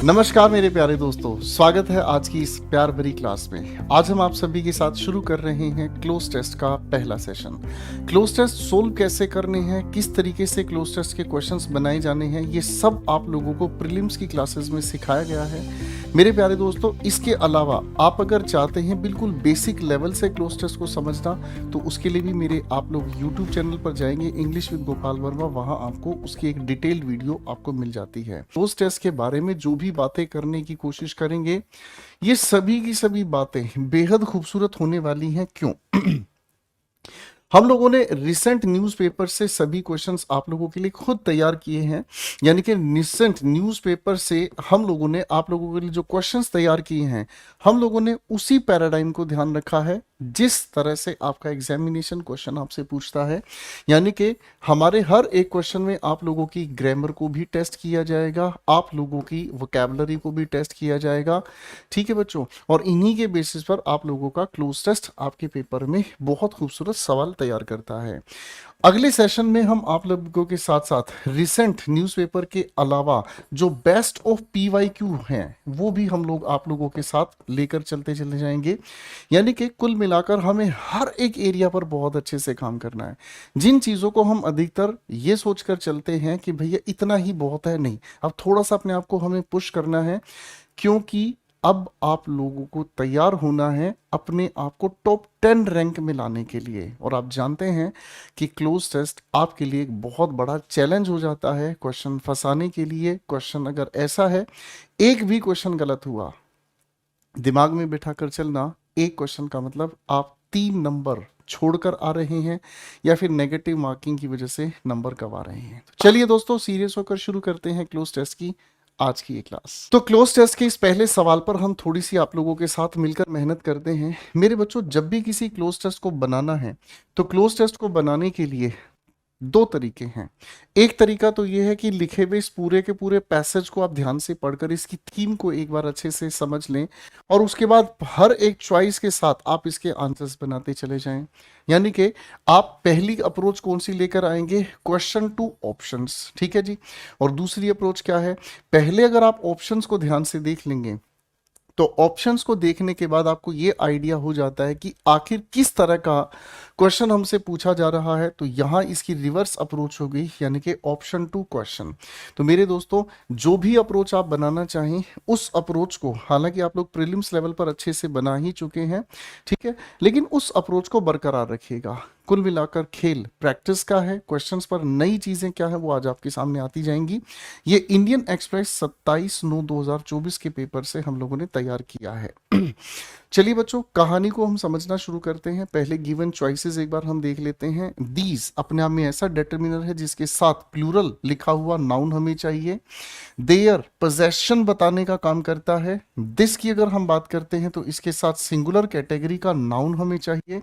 नमस्कार मेरे प्यारे दोस्तों, स्वागत है आज की इस प्यार भरी क्लास में। आज हम आप सभी के साथ शुरू कर रहे हैं क्लोज टेस्ट का पहला सेशन। क्लोज टेस्ट सोल्व कैसे करने हैं, किस तरीके से क्लोज टेस्ट के क्वेश्चंस बनाए जाने हैं, ये सब आप लोगों को प्रीलिम्स की क्लासेस में सिखाया गया है मेरे प्यारे दोस्तों। इसके अलावा आप अगर चाहते हैं बिल्कुल बेसिक लेवल से क्लोज टेस्ट को समझना, तो उसके लिए भी मेरे आप लोग यूट्यूब चैनल पर जाएंगे, इंग्लिश विद गोपाल वर्मा, वहां आपको उसकी एक डिटेल्ड वीडियो आपको मिल जाती है। क्लोज टेस्ट के बारे में जो भी बातें करने की कोशिश करेंगे, ये सभी की सभी बातें बेहद खूबसूरत होने वाली हैं। क्यों? हम लोगों ने रिसेंट न्यूज़पेपर से सभी क्वेश्चंस आप लोगों के लिए खुद तैयार किए हैं, यानी कि रिसेंट न्यूज़पेपर से हम लोगों ने आप लोगों के लिए जो क्वेश्चंस तैयार किए हैं, हम लोगों ने उसी पैराडाइम को ध्यान रखा है जिस तरह से आपका एग्जामिनेशन क्वेश्चन आपसे पूछता है। यानी कि हमारे हर एक क्वेश्चन में आप लोगों की ग्रामर को भी टेस्ट किया जाएगा, आप लोगों की वोकैबुलरी को भी टेस्ट किया जाएगा, ठीक है बच्चों। और इन्हीं के बेसिस पर आप लोगों का क्लोज टेस्ट आपके पेपर में बहुत खूबसूरत सवाल तैयार करता है। अगले सेशन में हम आप लोगों के साथ साथ रिसेंट न्यूज़पेपर के अलावा जो बेस्ट ऑफ PYQ हैं, वो भी हम लोग आप लोगों के साथ लेकर चलते चले जाएंगे। यानी कि कुल मिलाकर हमें हर एक एरिया पर बहुत अच्छे से काम करना है। जिन चीज़ों को हम अधिकतर ये सोचकर चलते हैं कि भैया इतना ही बहुत है, नहीं, अब थोड़ा सा अपने आप को हमें पुश करना है, क्योंकि अब आप लोगों को तैयार होना है अपने आप को टॉप 10 रैंक में लाने के लिए। और आप जानते हैं कि क्लोज टेस्ट आपके लिए एक बहुत बड़ा चैलेंज हो जाता है क्वेश्चन फंसाने के लिए। क्वेश्चन अगर ऐसा है, एक भी क्वेश्चन गलत हुआ, दिमाग में बिठा कर चलना, एक क्वेश्चन का मतलब आप 3 नंबर छोड़कर आ रहे हैं, या फिर नेगेटिव मार्किंग की वजह से नंबर कमा रहे हैं। तो चलिए दोस्तों, सीरियस होकर शुरू करते हैं क्लोज टेस्ट की आज की ये क्लास। तो क्लोज टेस्ट के इस पहले सवाल पर हम थोड़ी सी आप लोगों के साथ मिलकर मेहनत करते हैं। मेरे बच्चों, जब भी किसी क्लोज टेस्ट को बनाना है, तो क्लोज टेस्ट को बनाने के लिए दो तरीके हैं। एक तरीका तो ये है कि लिखे हुए इस पूरे के पूरे पैसेज को आप ध्यान से पढ़कर इसकी थीम को एक बार अच्छे से समझ लें, और उसके बाद हर एक चॉइस के साथ आप इसके आंसर्स बनाते चले जाएं। यानी कि आप पहली अप्रोच कौन सी लेकर आएंगे? क्वेश्चन टू ऑप्शंस, ठीक है जी। और दूसरी अप्रोच क्या है? पहले अगर आप ऑप्शंस को ध्यान से देख लेंगे, तो ऑप्शंस को देखने के बाद आपको ये आइडिया हो जाता है कि आखिर किस तरह का क्वेश्चन हमसे पूछा जा रहा है। तो यहाँ इसकी रिवर्स अप्रोच हो गई, यानी कि ऑप्शन टू क्वेश्चन। तो मेरे दोस्तों, जो भी अप्रोच आप बनाना चाहें, उस अप्रोच को, हालांकि आप लोग प्रीलिम्स लेवल पर अच्छे से बना ही चुके हैं, ठीक है, लेकिन उस अप्रोच को बरकरार रखिएगा। कुल मिलाकर खेल प्रैक्टिस का है। क्वेश्चंस पर नई चीजें क्या है वो आज आपके सामने आती जाएंगी। ये इंडियन एक्सप्रेस 27/9/2024 के पेपर से हम लोगों ने तैयार किया है। चलिए बच्चों, कहानी को हम समझना शुरू करते हैं। पहले गिवन चॉइसेस एक बार हम देख लेते हैं। दीज अपने आप में ऐसा डिटरमिनर है जिसके साथ प्लूरल लिखा हुआ नाउन हमें चाहिए। देयर पोजेशन बताने का काम करता है। दिस की अगर हम बात करते हैं तो इसके साथ सिंगुलर कैटेगरी का नाउन हमें चाहिए।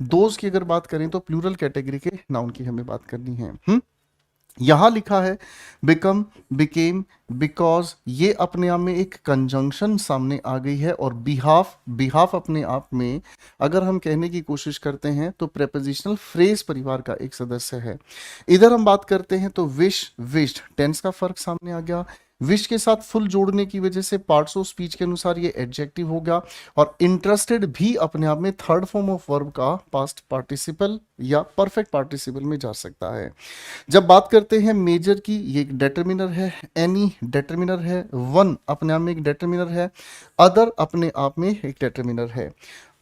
दोज की अगर बात करें तो प्लूरल कैटेगरी के नाउन की हमें बात करनी है। यहां लिखा है बिकम, बिकेम, बिकॉज, ये अपने आप में एक कंजंक्शन सामने आ गई है। और बिहाफ, बिहाफ अपने आप में अगर हम कहने की कोशिश करते हैं तो प्रेपोजिशनल फ्रेज परिवार का एक सदस्य है। इधर हम बात करते हैं तो विश, विश्ड, टेंस का फर्क सामने आ गया। विश के साथ फुल जोड़ने की वजह से पार्ट्स ऑफ स्पीच के अनुसार ये एडजेक्टिव होगा। और इंटरेस्टेड भी अपने आप में थर्ड फॉर्म ऑफ वर्ब का पास्ट पार्टिसिपल या परफेक्ट पार्टिसिपल में जा सकता है। जब बात करते हैं मेजर की, ये एक डिटरमिनर है। एनी डिटरमिनर है। वन अपने आप में एक डिटरमिनर है। अदर अपने आप में एक डिटरमिनर है।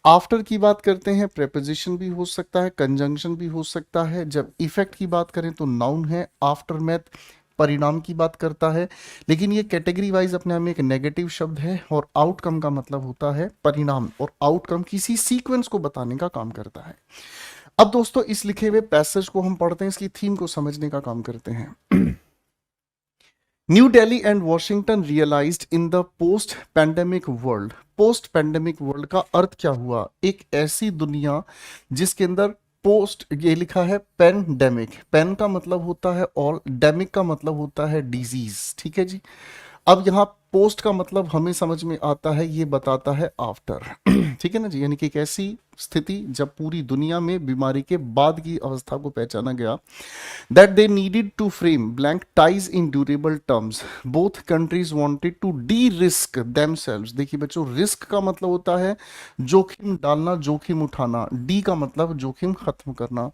आफ्टर की बात करते हैं, प्रेपोजिशन भी हो सकता है, कंजंक्शन भी हो सकता है। जब इफेक्ट की बात करें तो नाउन है। आफ्टर मैथ परिणाम की बात करता है, लेकिन ये कैटेगरी वाइज अपने आप में एक नेगेटिव शब्द है। और आउटकम का मतलब होता है परिणाम, और आउटकम किसी सीक्वेंस को बताने का काम करता है। अब दोस्तों, इस लिखे हुए पैसेज को हम पढ़ते हैं, इसकी थीम को समझने का काम करते हैं। New Delhi and Washington realised in the post pandemic world. Post pandemic world का अर्थ क्या हुआ? एक ऐसी दुनिया जिसके अंदर पोस्ट, ये लिखा है पेंडेमिक, पेन का मतलब होता है ऑल, डेमिक का मतलब होता है डिजीज, ठीक है जी। अब यहाँ पोस्ट का मतलब हमें समझ में आता है, ये बताता है आफ्टर। ठीक है ना जी, यानी कि एक ऐसी स्थिति जब पूरी दुनिया में बीमारी के बाद की अवस्था को पहचाना गया। That they needed to frame blank ties in durable terms, both countries wanted to derisk themselves. देखिए बच्चों, रिस्क का मतलब होता है जोखिम डालना, जोखिम उठाना। डी का मतलब जोखिम खत्म करना।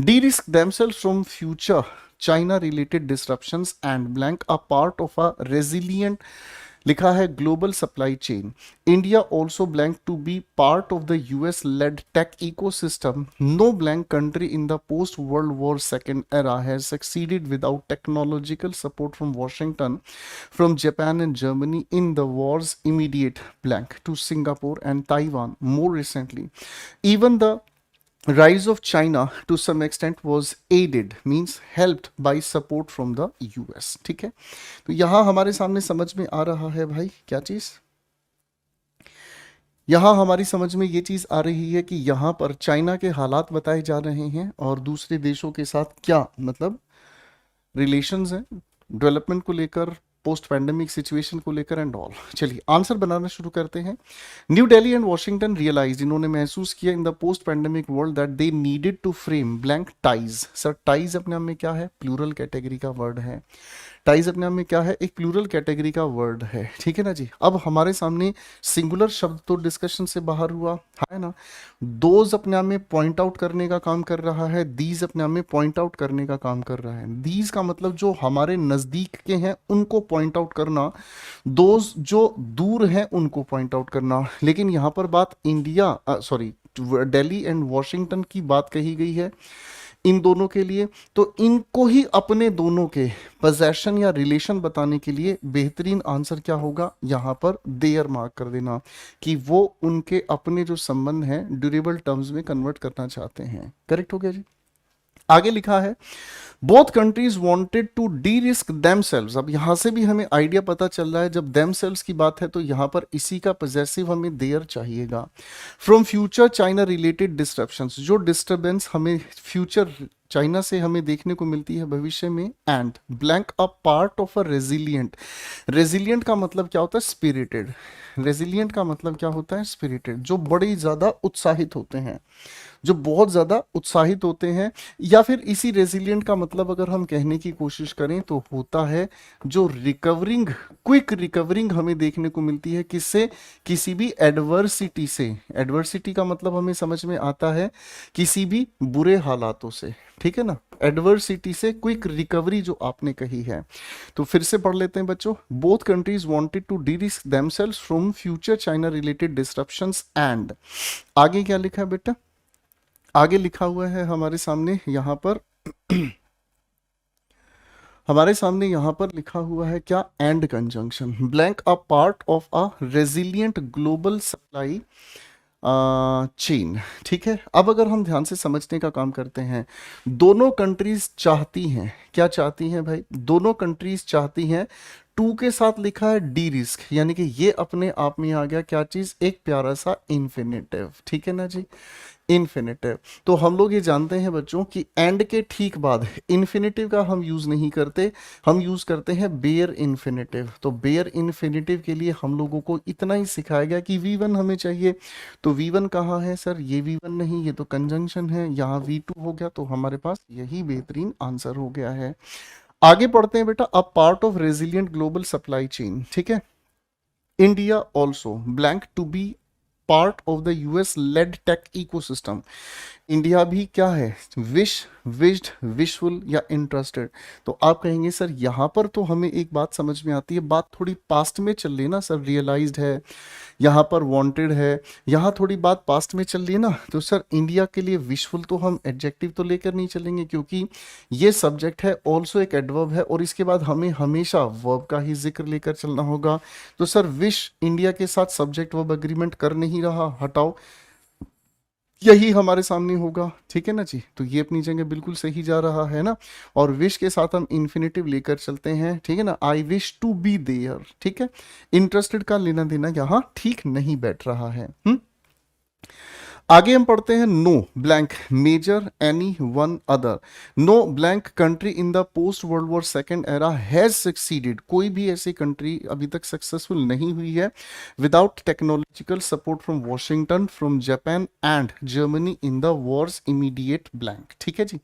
D risk themselves from future China related disruptions and blank a part of a resilient, लिखा है, global supply chain. India also blank to be part of the US led tech ecosystem. No blank country in the post World War II era has succeeded without technological support from Washington, from Japan and Germany in the war's immediate blank to Singapore and Taiwan more recently. Even the rise of China to some extent was aided, means helped by support from the US. ठीक है, तो यहां हमारे सामने समझ में आ रहा है भाई क्या चीज, यहां हमारी समझ में ये चीज आ रही है कि यहां पर चाइना के हालात बताए जा रहे हैं और दूसरे देशों के साथ क्या मतलब रिलेशंस हैं डेवलपमेंट को लेकर, पोस्ट पैंडेमिक सिचुएशन को लेकर एंड ऑल। चलिए आंसर बनाना शुरू करते हैं। New Delhi and Washington realise, इन्होंने महसूस किया in the post pandemic world that they needed to frame blank ties. Sir ties अपने आप में क्या है, प्लूरल कैटेगरी का वर्ड है। टाइज अपने आप में क्या है, एक प्लूरल कैटेगरी का वर्ड है। ठीक है ना जी, अब हमारे सामने सिंगुलर शब्द तो डिस्कशन से बाहर हुआ है ना, दोज अपने आप में पॉइंट आउट करने का काम कर रहा है, दीज अपने आप में पॉइंट आउट करने का काम कर रहा है। दीज का मतलब जो हमारे नजदीक के हैं उनको पॉइंट आउट करना, दोज जो दूर हैं उनको पॉइंट आउट करना। लेकिन यहां पर बात India sorry Delhi and Washington की बात कही गई है इन दोनों के लिए, तो इनको ही अपने दोनों के पोजेशन या रिलेशन बताने के लिए बेहतरीन आंसर क्या होगा, यहां पर देयर मार्क कर देना कि वो उनके अपने जो संबंध हैं ड्यूरेबल टर्म्स में कन्वर्ट करना चाहते हैं। करेक्ट हो गया जी। आगे लिखा है both countries wanted to derisk themselves. अब यहां से भी हमें आइडिया पता चल रहा है, जब देमसेल्व्स की बात है तो यहां पर इसी का पॉजेसिव हमें देयर चाहिएगा। From future China related disruptions, जो डिस्टर्बेंस हमें फ्यूचर चाइना से हमें देखने को मिलती है भविष्य में, and blank a part of a resilient. Resilient का मतलब क्या होता है, स्पिरिटेड। रेजिलियंट का मतलब क्या होता है, स्पिरिटेड, जो बड़े ज्यादा उत्साहित होते हैं, जो बहुत ज़्यादा उत्साहित होते हैं। या फिर इसी रेजिलियंट का मतलब अगर हम कहने की कोशिश करें तो होता है जो रिकवरिंग, क्विक रिकवरिंग हमें देखने को मिलती है, किससे, किसी भी एडवर्सिटी से। एडवर्सिटी का मतलब हमें समझ में आता है किसी भी बुरे हालातों से। ठीक है ना, एडवर्सिटी से क्विक रिकवरी जो आपने कही है। तो फिर से पढ़ लेते हैं बच्चों। Both countries wanted to derisk themselves from future China related disruptions and, आगे क्या लिखा है बेटा, आगे लिखा हुआ है हमारे सामने यहां पर हमारे सामने यहां पर लिखा हुआ है क्या, and conjunction, blank a part of a resilient global supply chain. ठीक है, अब अगर हम ध्यान से समझने का काम करते हैं, दोनों कंट्रीज चाहती हैं, क्या चाहती हैं भाई, दोनों कंट्रीज चाहती हैं, टू के साथ लिखा है डी रिस्क, यानी कि ये अपने आप में आ गया क्या चीज, एक प्यारा सा इन्फिनेटिव। ठीक है ना जी, इन्फिनेटिव। तो हम लोग ये जानते हैं बच्चों कि एंड के ठीक बाद इन्फिनेटिव का हम यूज नहीं करते, हम यूज करते हैं बेयर इन्फिनेटिव। तो बेयर इन्फिनेटिव के लिए हम लोगों को इतना ही सिखाया गया कि V1 हमें चाहिए, तो V1 कहाँ है सर, ये V1 नहीं, ये तो कंजंक्शन है, यहाँ V2 हो गया, तो हमारे पास यही बेहतरीन आंसर हो गया है। आगे पढ़ते हैं बेटा, a part of resilient global supply chain. ठीक है, India also blank to be part of the US led tech ecosystem. India भी क्या है, विश्ड, विशफुल या इंटरेस्टेड। तो आप कहेंगे सर यहाँ पर तो हमें एक बात समझ में आती है, बात थोड़ी पास्ट में चल रही है ना सर, रियलाइज्ड है, यहाँ पर वांटेड है, यहाँ थोड़ी बात पास्ट में चल रही है ना, तो सर इंडिया के लिए विशफुल तो हम एडजेक्टिव तो लेकर नहीं चलेंगे, क्योंकि ये सब्जेक्ट है, ऑल्सो एक एडवर्ब है, और इसके बाद हमें हमेशा वर्ब का ही जिक्र लेकर चलना होगा। तो सर विश इंडिया के साथ सब्जेक्ट वर्ब अग्रीमेंट कर नहीं रहा, हटाओ, यही हमारे सामने होगा। ठीक है ना जी, तो ये अपनी जगह बिल्कुल सही जा रहा है ना, और विश के साथ हम इन्फिनेटिव लेकर चलते हैं। ठीक है ना, I wish to be there. ठीक है, इंटरेस्टेड का लेना देना यहाँ ठीक नहीं बैठ रहा है। आगे हम पढ़ते हैं no blank major any one other. No blank country in the post world war second era has succeeded, कोई भी ऐसी कंट्री अभी तक सक्सेसफुल नहीं हुई है without technological support from Washington, from Japan and Germany in the Wars immediate blank. ठीक है जी।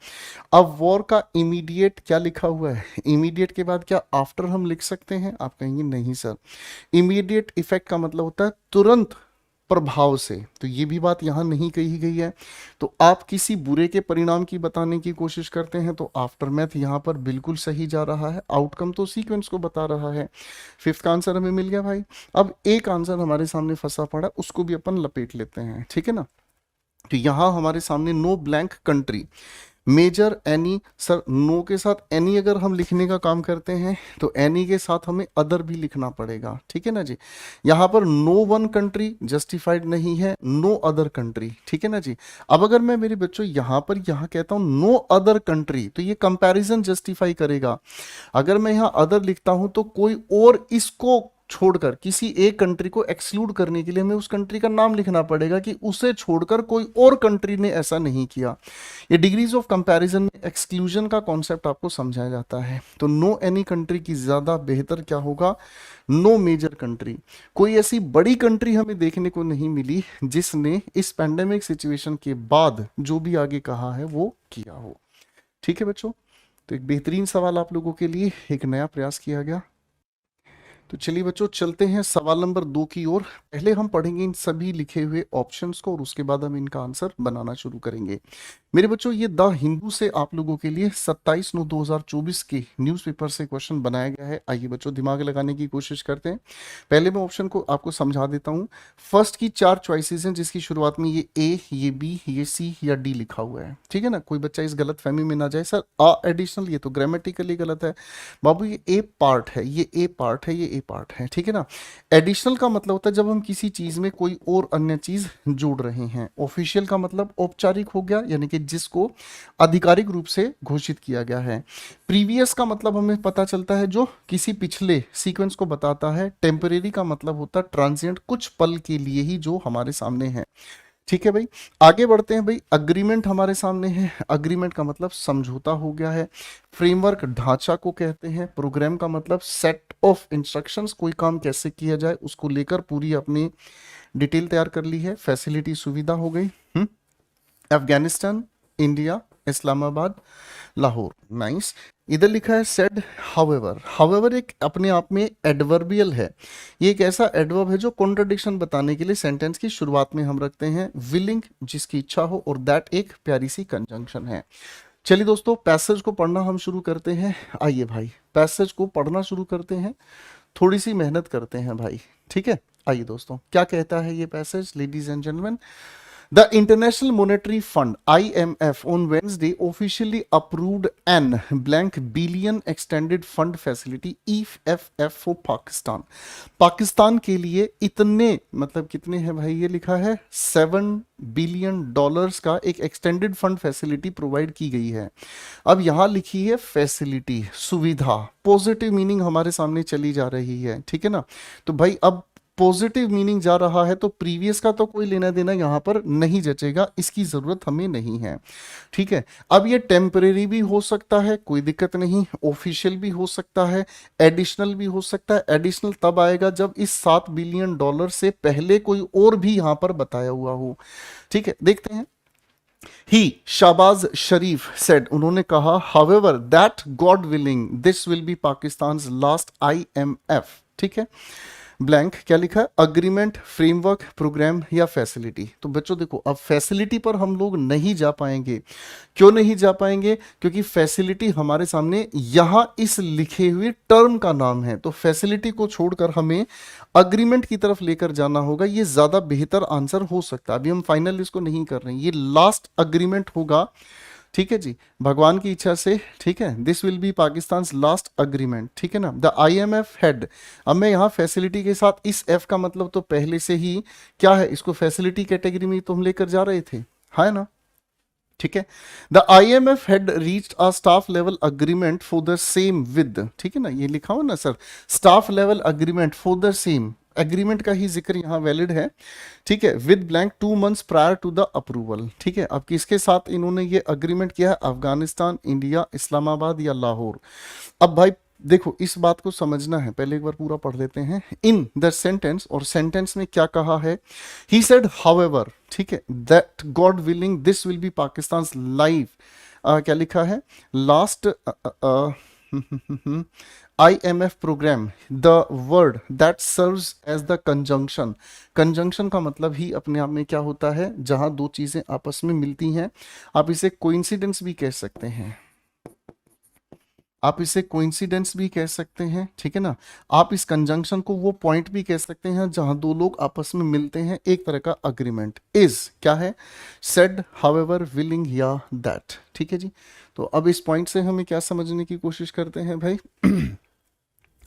अब वॉर का इमीडिएट क्या लिखा हुआ है, इमीडिएट के बाद क्या आफ्टर हम लिख सकते हैं? आप कहेंगे नहीं सर, इमीडिएट इफेक्ट का मतलब होता है तुरंत प्रभाव से, तो ये भी बात यहां नहीं कही गई है। तो आप किसी बुरे के परिणाम की बताने की कोशिश करते हैं तो आफ्टर मैथ यहां पर बिल्कुल सही जा रहा है, आउटकम तो सीक्वेंस को बता रहा है। फिफ्थ का आंसर हमें मिल गया भाई। अब एक आंसर हमारे सामने फंसा पड़ा, उसको भी अपन लपेट लेते हैं, ठीक है ना। तो यहां हमारे सामने no blank country major any, sir no के साथ एनी अगर हम लिखने का काम करते हैं तो एनी के साथ हमें अदर भी लिखना पड़ेगा, ठीक है ना जी। यहां पर नो वन कंट्री जस्टिफाइड नहीं है, नो अदर कंट्री, ठीक है ना जी। अब अगर मैं मेरे बच्चों यहां पर कहता हूं नो अदर कंट्री, तो ये कंपैरिजन जस्टिफाई करेगा। अगर मैं यहां अदर लिखता हूं तो कोई और इसको छोड़कर किसी एक कंट्री को एक्सक्लूड करने के लिए हमें उस कंट्री का नाम लिखना पड़ेगा कि उसे छोड़कर कोई और कंट्री ने ऐसा नहीं किया। ये डिग्रीज ऑफ कंपैरिजन में एक्सक्लूजन का कॉन्सेप्ट आपको समझाया जाता है। तो नो एनी कंट्री की ज्यादा बेहतर क्या होगा, नो मेजर कंट्री। कोई ऐसी बड़ी कंट्री हमें देखने को नहीं मिली जिसने इस पैंडेमिक सिचुएशन के बाद जो भी आगे कहा है वो किया हो। ठीक है बच्चों, तो एक बेहतरीन सवाल आप लोगों के लिए, एक नया प्रयास किया गया। तो चलिए बच्चों चलते हैं सवाल नंबर 2 की ओर। पहले हम पढ़ेंगे इन सभी लिखे हुए ऑप्शंस को और उसके बाद हम इनका आंसर बनाना शुरू करेंगे। मेरे बच्चों ये द हिंदू से आप लोगों के लिए 27/9/2024 के न्यूज़पेपर से क्वेश्चन बनाया गया है। आइए बच्चों दिमाग लगाने की कोशिश करते हैं। पहले मैं ऑप्शन को आपको समझा देता हूँ। फर्स्ट की 4 चॉइसेस हैं जिसकी शुरुआत में ये ए, ये बी, ये सी या डी लिखा हुआ है, ठीक है ना। कोई बच्चा इस गलत फहमी में ना जाए, सर एडिशनल ये तो ग्रामेटिकली गलत है बाबू, ये ए पार्ट है, ये ए पार्ट है, ये ए पार्ट है, ठीक है ना। एडिशनल का मतलब होता है जब हम किसी चीज में कोई और अन्य चीज जोड़ रहे हैं। ऑफिशियल का मतलब औपचारिक हो गया, यानी कि जिसको आधिकारिक रूप से घोषित किया गया है। प्रीवियस का मतलब हमें पता चलता है जो किसी पिछले सीक्वेंस को बताता है। टेम्परेरी का मतलब होता है ट्रांजिएंट, कुछ पल के लिए ही जो हमारे सामने है। ठीक है भाई, आगे बढ़ते हैं भाई। अग्रीमेंट हमारे सामने है, अग्रीमेंट का मतलब समझौता हो गया है। फ्रेमवर्क ढांचा को कहते हैं। प्रोग्राम का मतलब सेट ऑफ इंस्ट्रक्शंस, कोई काम कैसे किया जाए उसको लेकर पूरी अपनी डिटेल तैयार कर ली है। फैसिलिटी सुविधा हो गई। Afghanistan, India, Islamabad, Lahore, nice. इधर लिखा है सेड हाउएवर। हाउएवर एक अपने आप में एडवर्बियल है। ये एक ऐसा एडवर्ब है जो कॉन्ट्रडिक्शन बताने के लिए सेंटेंस की शुरुआत में हम रखते हैं। विलिंग जिसकी इच्छा हो, और दैट एक प्यारी सी कंजंक्शन है। चलिए दोस्तों पैसेज को पढ़ना हम शुरू करते हैं। आइए भाई पैसेज को पढ़ना शुरू करते हैं, थोड़ी सी मेहनत करते हैं भाई, ठीक है। आइए दोस्तों क्या कहता है ये passage, ladies and gentleman. The International Monetary Fund (IMF) on Wednesday officially approved an blank billion extended fund facility (EFF) for Pakistan. Pakistan के लिए इतने मतलब कितने हैं भाई, ये लिखा है $7 बिलियन का एक एक्सटेंडेड फंड फैसिलिटी प्रोवाइड की गई है। अब यहाँ लिखी है फैसिलिटी, सुविधा, पॉजिटिव मीनिंग हमारे सामने चली जा रही है, ठीक है ना। तो भाई अब पॉजिटिव मीनिंग जा रहा है तो प्रीवियस का तो कोई लेना देना यहां पर नहीं जचेगा, इसकी जरूरत हमें नहीं है, ठीक है। अब ये टेम्परेरी भी हो सकता है, कोई दिक्कत नहीं, ऑफिशियल भी हो सकता है, एडिशनल भी हो सकता है। एडिशनल तब आएगा जब इस $7 बिलियन से पहले कोई और भी यहां पर बताया हुआ हो, ठीक है। देखते हैं। ही शाहबाज शरीफ सेड, उन्होंने कहा, however that God willing this will be Pakistan last IMF, ठीक है। ब्लैंक क्या लिखा है, अग्रीमेंट, फ्रेमवर्क, प्रोग्राम या फैसिलिटी। तो बच्चों देखो अब फैसिलिटी पर हम लोग नहीं जा पाएंगे। क्यों नहीं जा पाएंगे, क्योंकि फैसिलिटी हमारे सामने यहां इस लिखे हुए टर्म का नाम है। तो फैसिलिटी को छोड़कर हमें अग्रीमेंट की तरफ लेकर जाना होगा, ये ज्यादा बेहतर आंसर हो सकता है। अभी हम फाइनल इसको नहीं कर रहे हैं, ये लास्ट अग्रीमेंट होगा, ठीक है जी, भगवान की इच्छा से, ठीक है। This will be Pakistan last agreement, ठीक है ना। द IMF हेड, अब मैं यहाँ फैसिलिटी के साथ इस F का मतलब तो पहले से ही क्या है, इसको फैसिलिटी कैटेगरी में तो हम लेकर जा रहे थे, है ना, ठीक है। The IMF had reached a staff level agreement for the same with, ठीक है ना, ये लिखा हो ना sir, staff level agreement for the same agreement का ही जिक्र यहाँ वैलिड है, ठीक है, with blank 2 months prior to the approval, ठीक है। अब किसके साथ इन्होंने ये अग्रीमेंट किया है, अफगानिस्तान, इंडिया, इस्लामाबाद या लाहौर। अब भाई देखो इस बात को समझना है, पहले एक बार पूरा पढ़ लेते हैं। इन द सेंटेंस, और सेंटेंस में क्या कहा है, ही सेड हाउएवर, ठीक है, that God willing this will be Pakistan life, क्या लिखा है, last IMF programme, the word that serves as the conjunction. Conjunction का मतलब ही अपने आप में क्या होता है, जहां दो चीजें आपस में मिलती हैं। आप इसे कोइंसिडेंस भी कह सकते हैं, आप इसे कोइंसिडेंस भी कह सकते हैं, ठीक है ना। आप इस कंजंक्शन को वो पॉइंट भी कह सकते हैं जहां दो लोग आपस में मिलते हैं, एक तरह का अग्रीमेंट। इज क्या है, सेड, हाउएवर, विलिंग या दैट, ठीक है जी। तो अब इस पॉइंट से हमें क्या समझने की कोशिश करते हैं भाई,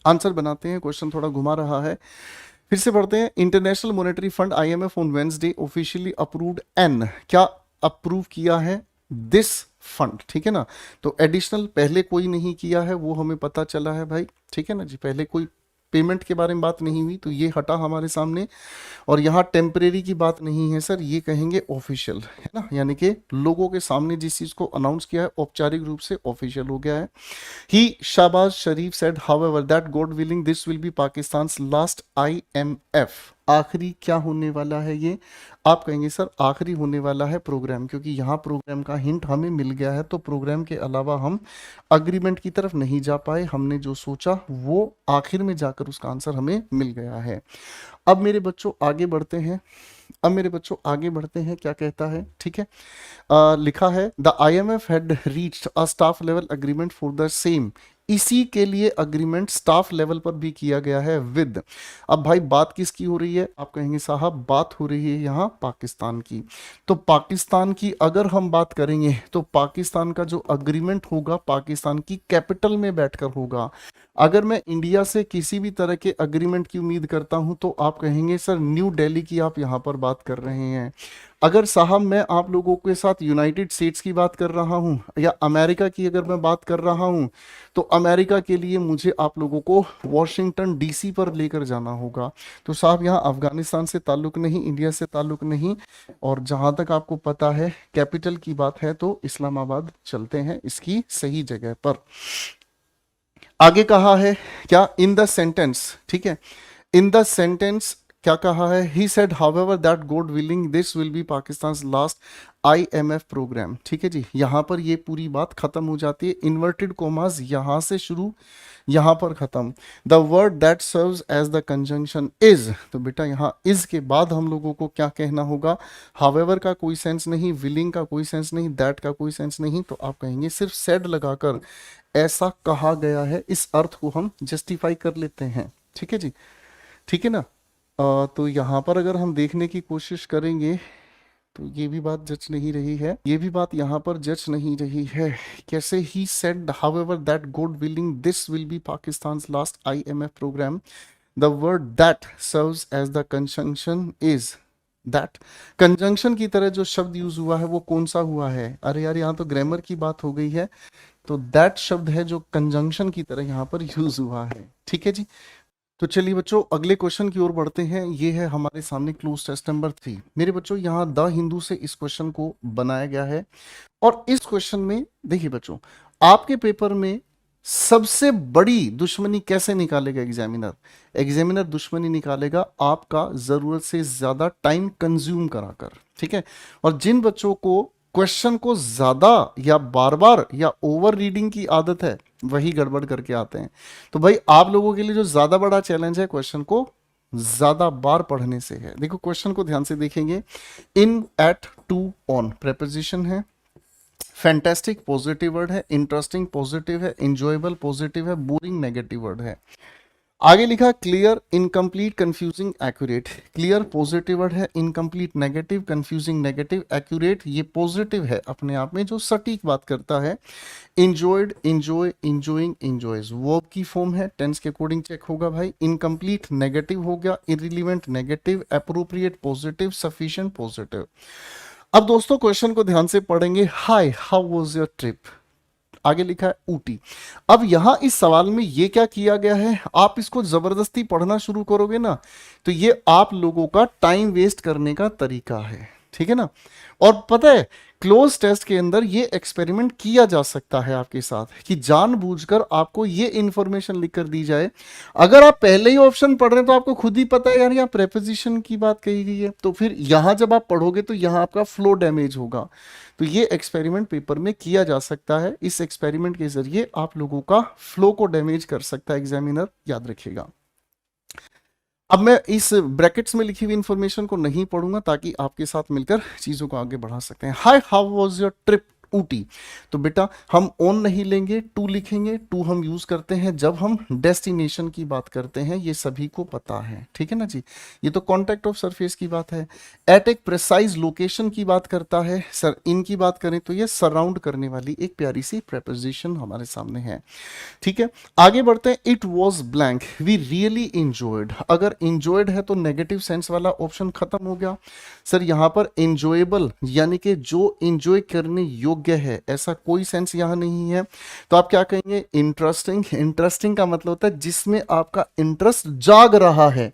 आंसर बनाते हैं। क्वेश्चन थोड़ा घुमा रहा है, फिर से पढ़ते हैं। International monetary fund IMF on Wednesday officially approved an, क्या अप्रूव किया है, दिस फंड, ठीक है ना। तो एडिशनल पहले कोई नहीं किया है, वो हमें पता चला है भाई, ठीक है ना जी। पहले कोई पेमेंट के बारे में बात नहीं हुई, तो ये हटा हमारे सामने। और यहाँ टेम्परेरी की बात नहीं है सर, ये कहेंगे ऑफिशियल, है ना, यानी कि लोगों के सामने जिस चीज को अनाउंस किया है औपचारिक रूप से ऑफिशियल हो गया है। He Shahbaz Sharif said however that God willing this will be Pakistan's last IMF, आखिरी क्या होने वाला है ये, आप कहेंगे सर आखिरी होने वाला है प्रोग्राम, क्योंकि यहाँ प्रोग्राम का हिंट हमें मिल गया है। तो प्रोग्राम के अलावा हम अग्रीमेंट की तरफ नहीं जा पाए, हमने जो सोचा वो आखिर में जाकर उसका आंसर हमें मिल गया है। अब मेरे बच्चों आगे बढ़ते हैं, अब मेरे बच्चों आगे बढ़ते हैं, क्या कहता है, ठीक है। लिखा है the IMF had reached a staff level agreement for the same, इसी के लिए अग्रीमेंट स्टाफ लेवल पर भी किया गया है विद। अब भाई बात किसकी हो रही है, आप कहेंगे साहब बात हो रही है यहाँ पाकिस्तान की। तो पाकिस्तान की अगर हम बात करेंगे तो पाकिस्तान का जो अग्रीमेंट होगा पाकिस्तान की कैपिटल में बैठकर होगा। अगर मैं इंडिया से किसी भी तरह के अग्रीमेंट की उम्मीद करता हूं तो आप कहेंगे सर न्यू दिल्ली की आप यहां पर बात कर रहे हैं। अगर साहब मैं आप लोगों के साथ यूनाइटेड स्टेट्स की बात कर रहा हूं या अमेरिका की अगर मैं बात कर रहा हूं, तो अमेरिका के लिए मुझे आप लोगों को वॉशिंगटन DC पर लेकर जाना होगा। तो साहब यहाँ अफगानिस्तान से ताल्लुक नहीं, इंडिया से ताल्लुक नहीं, और जहां तक आपको पता है कैपिटल की बात है तो इस्लामाबाद चलते हैं इसकी सही जगह पर। आगे कहा है क्या, इन द सेंटेंस, ठीक है, इन द सेंटेंस क्या कहा है, he said however that God willing this will be Pakistan last IMF programme, ठीक है जी। यहां पर ये पूरी बात खत्म हो जाती है, इन्वर्टेड कोमास यहां से शुरू यहां पर खत्म। The word that serves as the conjunction is, तो बेटा यहाँ इज के बाद हम लोगों को क्या कहना होगा, हाउएवर का कोई सेंस नहीं, विलिंग का कोई सेंस नहीं, दैट का कोई सेंस नहीं, तो आप कहेंगे सिर्फ सेड लगाकर ऐसा कहा गया है, इस अर्थ को हम जस्टिफाई कर लेते हैं, ठीक है जी, ठीक है ना। तो यहाँ पर अगर हम देखने की कोशिश करेंगे तो ये भी बात जच नहीं रही है, ये भी बात यहाँ पर जच नहीं रही है। कैसे, he said however that God willing this will be Pakistan last IMF programme, the word that serves as the conjunction is that. Conjunction की तरह जो शब्द यूज हुआ है वो कौन सा हुआ है, अरे यार यहाँ तो ग्रामर की बात हो गई है। तो दैट शब्द है जो कंजंक्शन की तरह यहाँ पर यूज हुआ है, ठीक है जी। तो चलिए बच्चों अगले क्वेश्चन की ओर बढ़ते हैं। ये है हमारे सामने क्लोज टेस्ट नंबर 3। मेरे बच्चों यहाँ द हिंदू से इस क्वेश्चन को बनाया गया है, और इस क्वेश्चन में देखिए बच्चों, आपके पेपर में सबसे बड़ी दुश्मनी कैसे निकालेगा एग्जामिनर, एग्जामिनर दुश्मनी निकालेगा आपका जरूरत से ज्यादा टाइम कंज्यूम कराकर, ठीक है। और जिन बच्चों को क्वेश्चन को ज्यादा या बार बार या ओवर रीडिंग की आदत है वही गड़बड़ करके आते हैं। तो भाई आप लोगों के लिए जो ज्यादा बड़ा चैलेंज है क्वेश्चन को ज्यादा बार पढ़ने से है। देखो क्वेश्चन को ध्यान से देखेंगे। In, at, to, on preposition है, फैंटास्टिक पॉजिटिव वर्ड है, इंटरेस्टिंग पॉजिटिव है, इंजॉयबल पॉजिटिव है, बोरिंग नेगेटिव वर्ड है। आगे लिखा clear, incomplete, confusing, accurate. Clear positive word है, incomplete negative, confusing negative, accurate ये पॉजिटिव है अपने आप में जो सटीक बात करता है। Enjoyed, enjoy, enjoying, enjoys verb की फॉर्म है, टेंस के अकॉर्डिंग चेक होगा भाई। इनकम्प्लीट नेगेटिव हो गया, irrelevant negative, appropriate positive, sufficient positive. अब दोस्तों क्वेश्चन को ध्यान से पढ़ेंगे। हाय, हाउ वाज योर ट्रिप। आगे लिखा है ऊटी। अब यहां इस सवाल में ये क्या किया गया है, आप इसको जबरदस्ती पढ़ना शुरू करोगे ना तो ये आप लोगों का टाइम वेस्ट करने का तरीका है, ठीक है ना। और पता है क्लोज टेस्ट के अंदर ये एक्सपेरिमेंट किया जा सकता है आपके साथ कि जानबूझकर आपको ये इंफॉर्मेशन लिख कर दी जाए। अगर आप पहले ही ऑप्शन पढ़ रहे हैं तो आपको खुद ही पता है यार यहाँ प्रेपोजिशन की बात कही गई है, तो फिर यहां जब आप पढ़ोगे तो यहां आपका फ्लो डैमेज होगा। तो ये एक्सपेरिमेंट पेपर में किया जा सकता है, इस एक्सपेरिमेंट के जरिए आप लोगों का फ्लो को डैमेज कर सकता है एग्जामिनर, याद रखिएगा। अब मैं इस ब्रैकेट्स में लिखी हुई इंफॉर्मेशन को नहीं पढ़ूंगा ताकि आपके साथ मिलकर चीजों को आगे बढ़ा सकते हैं। Hi, how was your trip Ooty. तो बेटा हम ऑन नहीं लेंगे, टू लिखेंगे। टू हम यूज करते हैं जब हम डेस्टिनेशन की बात करते हैं, ये सभी को पता है, ठीक है ना जी। ये तो कॉन्टेक्ट ऑफ सरफेस की बात है। एट एक प्रिसाइज लोकेशन की बात करता है। सर इनकी बात करें तो ये सराउंड करने वाली एक प्यारी सी प्रेपोजिशन हमारे सामने है, ठीक है। आगे बढ़ते हैं। It was blank we really enjoyed. अगर इंजॉयड है तो नेगेटिव सेंस वाला ऑप्शन खत्म हो गया। सर यहां पर इंजॉयबल यानी कि जो इंजॉय करने योग्य है, ऐसा कोई सेंस यहां नहीं है, तो आप क्या कहेंगे, इंटरेस्टिंग। इंटरेस्टिंग का मतलब होता है जिसमें आपका इंटरेस्ट जाग रहा है,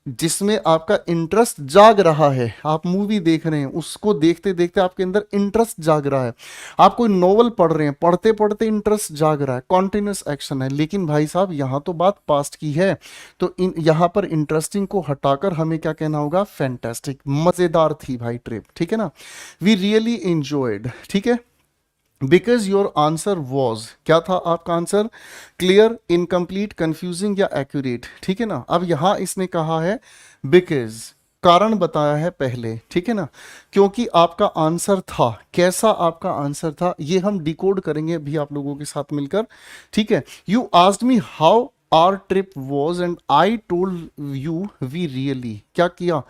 जिसमें आपका इंटरेस्ट जाग रहा है। आप मूवी देख रहे हैं, उसको देखते देखते आपके अंदर इंटरेस्ट जाग रहा है। आप कोई नॉवल पढ़ रहे हैं, पढ़ते पढ़ते इंटरेस्ट जाग रहा है, कॉन्टिन्यूस एक्शन है। लेकिन भाई साहब यहां तो बात पास्ट की है, तो यहां पर इंटरेस्टिंग को हटाकर हमें क्या कहना होगा, फैंटास्टिक। मजेदार थी भाई ट्रिप, ठीक है ना। वी रियली इंजॉयड, ठीक है। बिकॉज योर आंसर वॉज, क्या था आपका आंसर, क्लियर, इनकम्प्लीट, कंफ्यूजिंग या एक्यूरेट, ठीक है ना। अब यहां इसने कहा है बिकॉज, कारण बताया है पहले, ठीक है ना, क्योंकि आपका आंसर था। कैसा आपका आंसर था ये हम डिकोड करेंगे अभी आप लोगों के साथ मिलकर, ठीक है। You asked me how our trip was and I told you we really, क्या किया,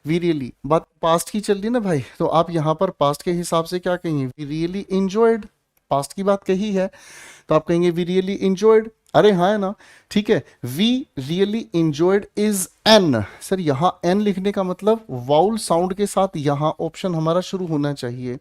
वी रियली। बात पास्ट की चल रही ना भाई, तो आप यहां पर पास्ट के हिसाब से क्या कहेंगे, वी रियली इंजॉयड। पास्ट की बात कही है तो आप कहेंगे वी रियली इंजॉयड। अरे हाँ है ना, ठीक है। We really enjoyed is an. Sir यहां एन लिखने का मतलब वाउल साउंड के साथ यहां ऑप्शन हमारा शुरू होना चाहिए,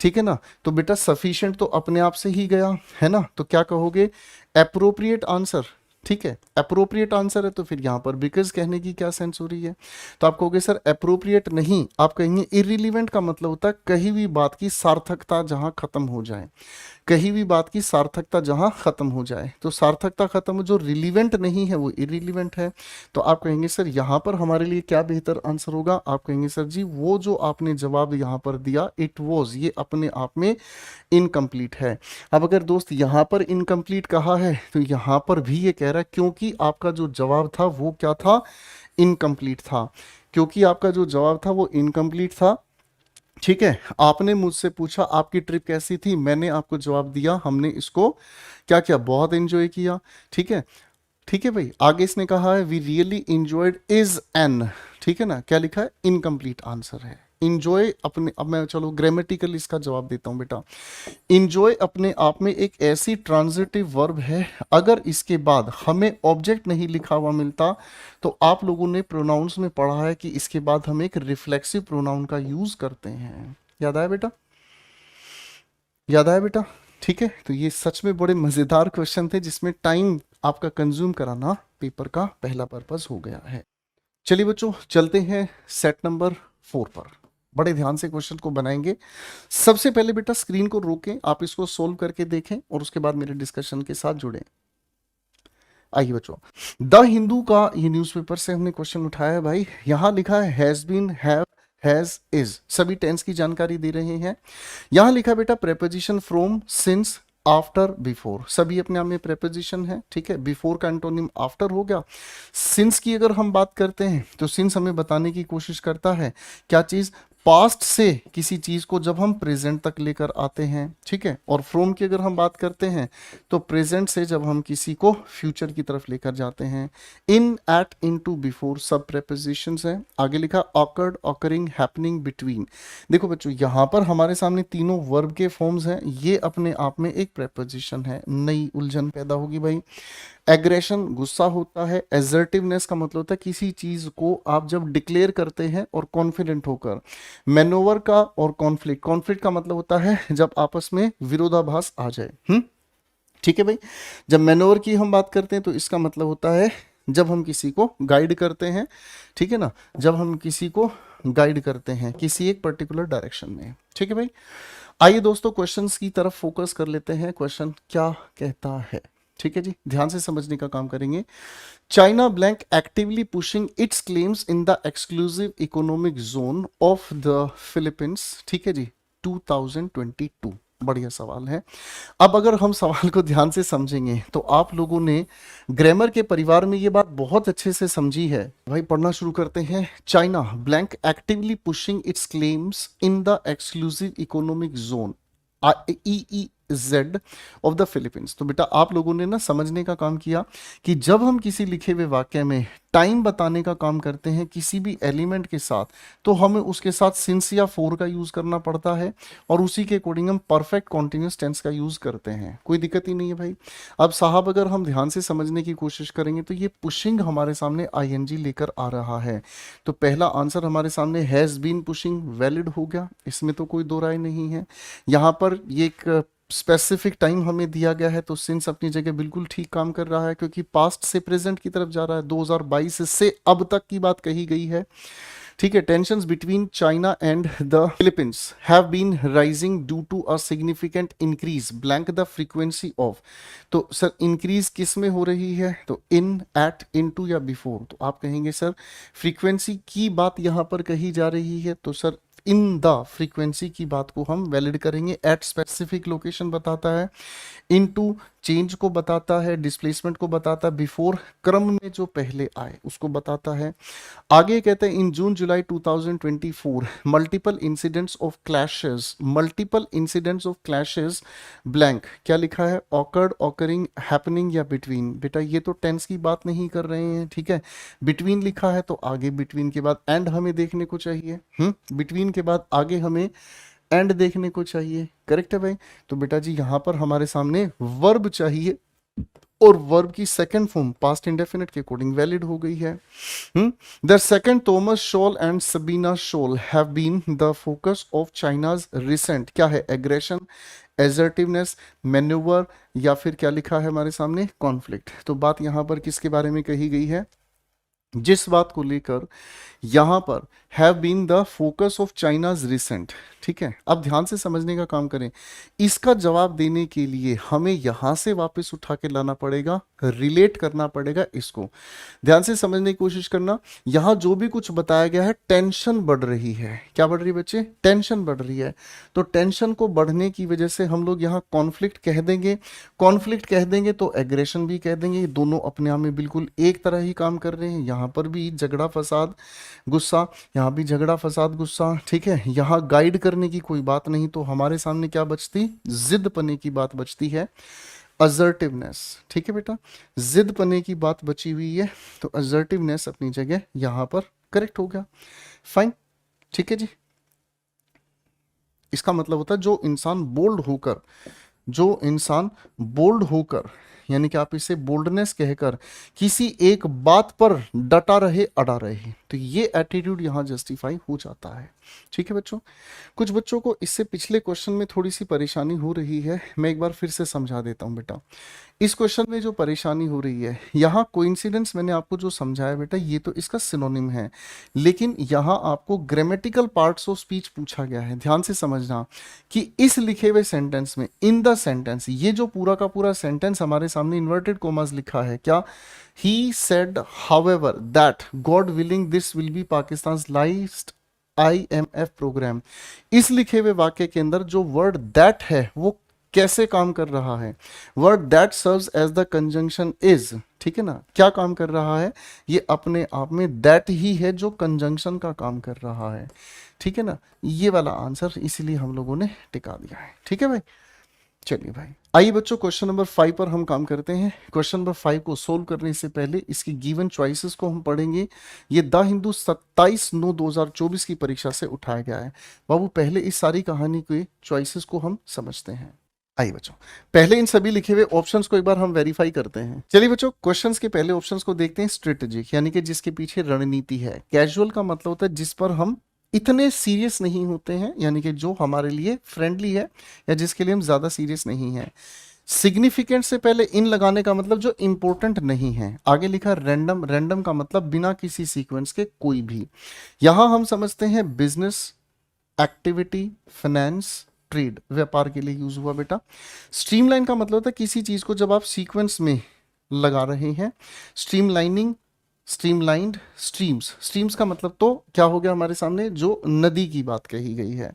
ठीक है ना। तो बेटा सफिशिएंट तो अपने आप से ही गया है ना, तो क्या कहोगे, एप्रोप्रिएट आंसर, ठीक है। अप्रोप्रिएट आंसर है तो फिर यहां पर बिकॉज कहने की क्या सेंस हो रही है, तो आप कहोगे सर अप्रोप्रिएट नहीं, आप कहेंगे इररिलेवेंट का मतलब होता है कहीं भी बात की सार्थकता जहां खत्म हो जाए, कहीं भी बात की सार्थकता जहां खत्म हो जाए। तो सार्थकता खत्म, जो रिलीवेंट नहीं है वो इररिलेवेंट है। तो आप कहेंगे सर यहां पर हमारे लिए क्या बेहतर आंसर होगा, आप कहेंगे सर जी वो जो आपने जवाब यहां पर दिया इट वॉज, ये अपने आप में इनकम्प्लीट है। अब अगर दोस्त यहां पर इनकम्प्लीट कहा है तो यहां पर भी ये कह रहा है क्योंकि आपका जो जवाब था वो क्या था, इनकम्प्लीट था। क्योंकि आपका जो जवाब था वो इनकम्प्लीट था, ठीक है। आपने मुझसे पूछा आपकी ट्रिप कैसी थी, मैंने आपको जवाब दिया हमने इसको क्या किया, बहुत एंजॉय किया, ठीक है। ठीक है भाई, आगे इसने कहा है we really enjoyed is an, ठीक है ना, क्या लिखा है, इनकम्प्लीट आंसर है। इंजॉय अपने, अब मैं चलो ग्रामेटिकल इसका जवाब देता हूं बेटा। इंजॉय अपने आप में एक ऐसी ट्रांजिटिव वर्ब है, अगर इसके बाद हमें ऑब्जेक्ट नहीं लिखा हुआ मिलता तो आप लोगों ने प्रोनाउंस में पढ़ा है कि इसके बाद हम एक रिफ्लेक्सिव प्रोनाउन का यूज करते हैं। याद आया बेटा, याद आया बेटा, ठीक है। तो ये सच में बड़े मजेदार क्वेश्चन थे जिसमें टाइम आपका कंज्यूम कराना पेपर का पहला पर्पस हो गया है। चलिए बच्चों चलते हैं सेट नंबर 4 पर, बड़े ध्यान से क्वेश्चन को बनाएंगे। सबसे पहले बेटा स्क्रीन को रोकें, आप इसको सोल्व करके देखें और उसके बाद मेरे डिस्कशन के साथ जुड़ें। आइए बच्चों, द हिंदू का ये न्यूज़पेपर से हमने क्वेश्चन उठाया है भाई। यहां लिखा है has been, have, has, is, सभी टेंस की जानकारी दे रहे हैं। यहां लिखा बेटा preposition from, since, after, before, सभी अपने आप में प्रेपोजिशन है, ठीक है। बिफोर का एंटोनिम आफ्टर हो गया। सिंस की अगर हम बात करते हैं तो सिंस हमें बताने की कोशिश करता है क्या चीज, पास्ट से किसी चीज को जब हम प्रेजेंट तक लेकर आते हैं, ठीक है। और फ्रॉम की अगर हम बात करते हैं तो प्रेजेंट से जब हम किसी को फ्यूचर की तरफ लेकर जाते हैं। इन, एट, इनटू, बिफोर सब प्रेपोजिशंस हैं। आगे लिखा ऑकर्ड, ऑकरिंग, हैपनिंग, बिटवीन। देखो बच्चों यहां पर हमारे सामने तीनों वर्ब के फॉर्म्स हैं, ये अपने आप में एक प्रेपोजिशन है, नई उलझन पैदा होगी भाई। एग्रेशन गुस्सा होता है, एसर्टिवनेस का मतलब होता है किसी चीज को आप जब डिक्लेयर करते हैं और कॉन्फिडेंट होकर। मैनोवर का और कॉन्फ्लिक्ट, कॉन्फ्लिक्ट का मतलब होता है जब आपस में विरोधाभास आ जाए। ठीक है भाई। जब मैनोवर की हम बात करते हैं तो इसका मतलब होता है जब हम किसी को गाइड करते हैं, ठीक है ना, जब हम किसी को गाइड करते हैं किसी एक पर्टिकुलर डायरेक्शन में। ठीक है भाई। आइए दोस्तों क्वेश्चंस की तरफ फोकस कर लेते हैं। क्वेश्चन क्या कहता है, ठीक है जी, ध्यान से समझने का काम करेंगे। China blank actively pushing it's claims in the exclusive economic zone of the Philippines, ठीक है जी, 2022। बढ़िया सवाल है। अब अगर हम सवाल को ध्यान से समझेंगे तो आप लोगों ने ग्रामर के परिवार में ये बात बहुत अच्छे से समझी है। भाई पढ़ना शुरू करते हैं। China blank actively pushing it's claims in the exclusive economic zone EEZ of the Philippines. तो बेटा आप लोगों ने ना समझने का काम किया कि जब हम किसी लिखे हुए वाक्य में टाइम बताने का काम करते हैं किसी भी एलिमेंट के साथ, तो हमें उसके साथ सिंस या फोर का यूज करना पड़ता है और उसी के अकॉर्डिंग हम परफेक्ट कॉन्टिन्यूस टेंस का यूज करते हैं। कोई दिक्कत ही नहीं है भाई। अब साहब अगर हम ध्यान से समझने की कोशिश करेंगे तो ये पुशिंग हमारे सामने ING लेकर आ रहा है, तो पहला आंसर हमारे सामने हैज बीन पुशिंग वैलिड हो गया, इसमें तो कोई दो राय नहीं है। यहाँ पर ये एक स्पेसिफिक टाइम हमें दिया गया है, तो सिंस अपनी जगह बिल्कुल ठीक काम कर रहा है क्योंकि पास्ट से प्रेजेंट की तरफ जा रहा है, 2022 से अब तक की बात कही गई है। ठीक है। Tensions between China and the Philippines have been rising due to a significant increase blank the frequency of. तो सर इंक्रीज किस में हो रही है, तो इन, एट, इनटू या बिफोर। तो आप कहेंगे सर फ्रीक्वेंसी की बात यहां पर कही जा रही है, तो सर इन द फ्रीक्वेंसी की बात को हम वैलिड करेंगे। एट स्पेसिफिक लोकेशन बताता है, इनटू चेंज को बताता है, डिस्प्लेसमेंट को बताता है, बिफोर क्रम में जो पहले आए उसको बताता है। आगे कहते हैं इन जून जुलाई 2024 multiple incidents of clashes, multiple incidents of clashes blank, क्या लिखा है, ऑकर्ड, ऑकरिंग, हैपनिंग या बिटवीन। बेटा ये तो टेंस की बात नहीं कर रहे हैं, ठीक है। बिटवीन लिखा है तो आगे बिटवीन के बाद एंड हमें देखने को चाहिए। बिटवीन के बाद आगे हमें एंड देखने को चाहिए। करेक्ट है भाई। तो बेटा जी यहां पर हमारे सामने वर्ब चाहिए और वर्ब की सेकंड फॉर्म पास्ट इंडेफिनिट के अकॉर्डिंग वैलिड हो गई है। The second Thomas Shoal and Sabina Shoal have been the focus of China's recent, क्या है, एग्रेशन, एजर्टिवनेस, मैन्यूवर या फिर क्या लिखा है हमारे सामने, कॉन्फ्लिक्ट। तो बात यहां पर किसके बारे में कही गई है, जिस बात को लेकर यहां पर have been the focus of China's recent. ठीक है। अब ध्यान से समझने का काम करें। इसका जवाब देने के लिए हमें यहां से वापस उठा के लाना पड़ेगा, रिलेट करना पड़ेगा इसको। ध्यान से समझने की कोशिश करना। यहां जो भी कुछ बताया गया है टेंशन बढ़ रही है, क्या बढ़ रही है बच्चे, टेंशन बढ़ रही है। तो टेंशन को बढ़ने की वजह से हम लोग यहां कॉन्फ्लिक्ट कह देंगे, कॉन्फ्लिक्ट कह देंगे तो एग्रेशन भी कह देंगे। ये दोनों अपने आप में बिल्कुल एक तरह ही काम कर रहे हैं। यहां पर भी झगड़ा फसाद गुस्सा, यहां भी झगड़ा फसाद गुस्सा। ठीक है। यहां गाइड करने की कोई बात नहीं, तो हमारे सामने क्या बचती, जिद पने की बात बचती है, असर्टिवनेस। ठीक है बेटा, जिद पने की बात बची हुई है, तो असर्टिवनेस अपनी जगह यहां पर करेक्ट हो गया। फाइन। ठीक है जी। इसका मतलब होता है जो इंसान बोल्ड होकर, जो इंसान बोल्ड होकर, यानी कि आप इसे बोल्डनेस कहकर किसी एक बात पर डटा रहे, अड़ा रहे, तो ये एटीट्यूड यहां जस्टिफाई हो जाता है। ठीक है बच्चों। कुछ बच्चों को इससे पिछले क्वेश्चन में थोड़ी सी परेशानी हो रही है, मैं एक बार फिर से समझा देता हूं बेटा। इस क्वेश्चन में जो परेशानी हो रही है, यहाँ कोइंसिडेंस मैंने आपको जो समझाया बेटा ये तो इसका सिनोनिम है, लेकिन यहाँ आपको ग्रामेटिकल पार्ट्स ऑफ स्पीच पूछा गया है। ध्यान से समझना कि इस लिखे हुए सेंटेंस में, इन द सेंटेंस, ये जो पूरा का पूरा सेंटेंस हमारे सामने इन्वर्टेड कोमास लिखा है, क्या, he said however that God willing this will be Pakistan's last IMF programme. इस लिखे हुए वाक्य के अंदर जो वर्ड दैट है वो कैसे काम कर रहा है, word that serves as the conjunction is. ठीक है ना, क्या काम कर रहा है, ये अपने आप में दैट ही है जो कंजंक्शन का काम कर रहा है। ठीक है ना, ये वाला आंसर इसीलिए हम लोगों ने टिका दिया है। ठीक है भाई। चलिए भाई, आइए बच्चों क्वेश्चन नंबर 5 पर हम काम करते हैं। क्वेश्चन नंबर 5 को सोल्व करने से पहले इसकी गिवन चॉइसेस को हम पढ़ेंगे। ये द हिंदू 27/9/2024 की परीक्षा से उठाया गया है। बाबू पहले इस सारी कहानी के चॉइसेस को हम समझते हैं। आइए बच्चों, पहले इन सभी लिखे हुए ऑप्शंस को एक बार हम वेरीफाई करते हैं। चलिए बच्चों, क्वेश्चंस के पहले ऑप्शंस को देखते हैं। स्ट्रेटेजिक यानी कि जिसके पीछे रणनीति है। कैजुअल का मतलब होता है जिस पर हम इतने सीरियस नहीं होते हैं, यानी कि जो हमारे लिए फ्रेंडली है या जिसके लिए हम ज्यादा सीरियस नहीं है। सिग्निफिकेंट से पहले इन लगाने का मतलब जो इंपॉर्टेंट नहीं है। आगे लिखा रैंडम, रैंडम का मतलब बिना किसी सीक्वेंस के कोई भी। यहां हम समझते हैं बिजनेस, एक्टिविटी, फाइनेंस, ट्रेड, व्यापार के लिए यूज हुआ बेटा। स्ट्रीमलाइन का मतलब होता है किसी चीज को जब आप सीक्वेंस में लगा रहे हैं। स्ट्रीमलाइनिंग, स्ट्रीमलाइंड, स्ट्रीम्स, स्ट्रीम्स का मतलब तो क्या हो गया हमारे सामने, जो नदी की बात कही गई है।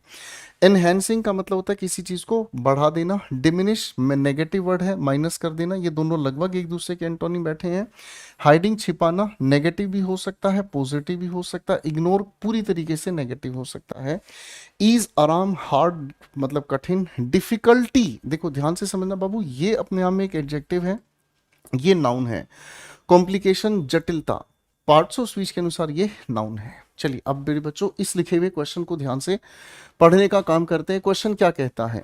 एनहेंसिंग का मतलब होता है किसी चीज को बढ़ा देना। डिमिनिश में नेगेटिव वर्ड है, माइनस कर देना। ये दोनों लगभग एक दूसरे के एंटोनिम बैठे हैं। हाइडिंग, छिपाना, नेगेटिव भी हो सकता है, पॉजिटिव भी हो सकता है। इग्नोर पूरी तरीके से नेगेटिव हो सकता है। ईज, आराम, हार्ड मतलब कठिन। डिफिकल्टी, देखो ध्यान से समझना बाबू, ये अपने आप में एक एडजेक्टिव है, ये नाउन है। कॉम्प्लिकेशन, जटिलता, पार्ट्स ऑफ स्पीच के अनुसार ये नाउन है। चलिए अब मेरे बच्चों इस लिखे हुए क्वेश्चन को ध्यान से पढ़ने का काम करते हैं। क्वेश्चन क्या कहता है,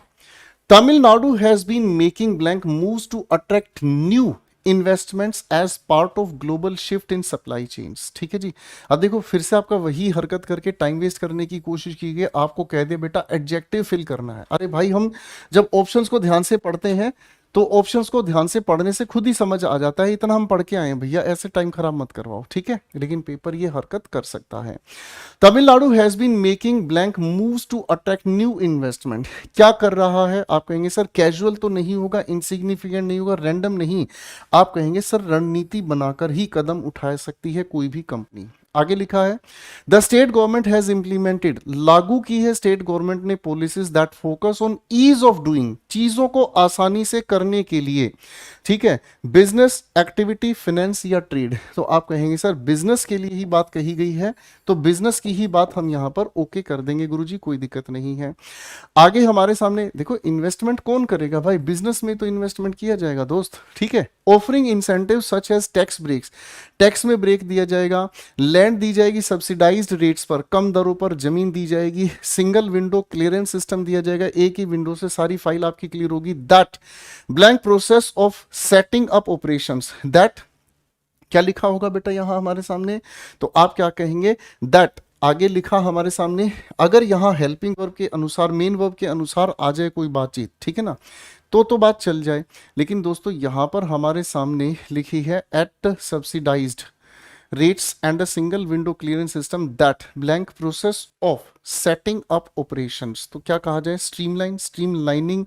Tamil Nadu has been making blank moves to attract new investments as part of global shift in supply chains. ठीक है जी। अब देखो फिर से आपका वही हरकत करके टाइम वेस्ट करने की कोशिश की गई। आपको कह दे बेटा एडजेक्टिव फिल करना है। अरे भाई, हम जब ऑप्शंस को ध्यान से पढ़ते हैं तो ऑप्शंस को ध्यान से पढ़ने से खुद ही समझ आ जाता है। इतना हम पढ़ के आए हैं भैया, ऐसे टाइम खराब मत करवाओ, ठीक है। लेकिन पेपर ये हरकत कर सकता है। Tamil Nadu has been making blank moves to attract new investment. क्या कर रहा है? आप कहेंगे सर कैजुअल तो नहीं होगा, इनसिग्निफिकेंट नहीं होगा, रैंडम नहीं। आप कहेंगे सर रणनीति बनाकर ही कदम उठा सकती है कोई भी कंपनी। आगे लिखा है the state government has implemented, लागू की है स्टेट गवर्नमेंट ने policies that focus on ease of doing, चीजों को आसानी से करने के लिए। ठीक है, बिजनेस, एक्टिविटी, फाइनेंस या ट्रेड। तो आप कहेंगे सर बिजनेस के लिए ही बात कही गई है, तो बिजनेस की ही बात हम यहां पर ओके कर देंगे गुरुजी, कोई दिक्कत नहीं है। आगे हमारे सामने देखो इन्वेस्टमेंट कौन करेगा भाई, बिजनेस में तो इन्वेस्टमेंट किया जाएगा दोस्त। ठीक है, offering incentive such as tax breaks, tax में ब्रेक दिया जाएगा। लैंड दी जाएगी सब्सिडाइज्ड रेट्स पर, कम दरों पर जमीन दी जाएगी। सिंगल विंडो क्लियरेंस सिस्टम दिया जाएगा, एक ही विंडो से सारी फाइल आपकी क्लियर होगी। That blank process of setting up operations, that क्या लिखा होगा बेटा यहां हमारे सामने, तो आप क्या कहेंगे दैट। आगे लिखा हमारे सामने, अगर यहां हेल्पिंग वर्ब के अनुसार, मेन वर्ब के अनुसार आ जाए कोई बातचीत, ठीक है ना, तो बात चल जाए। लेकिन दोस्तों यहां पर हमारे सामने लिखी है at subsidised rates and a single window clearance system that blank process of setting up operations। तो क्या कहा जाए, स्ट्रीमलाइन, स्ट्रीमलाइनिंग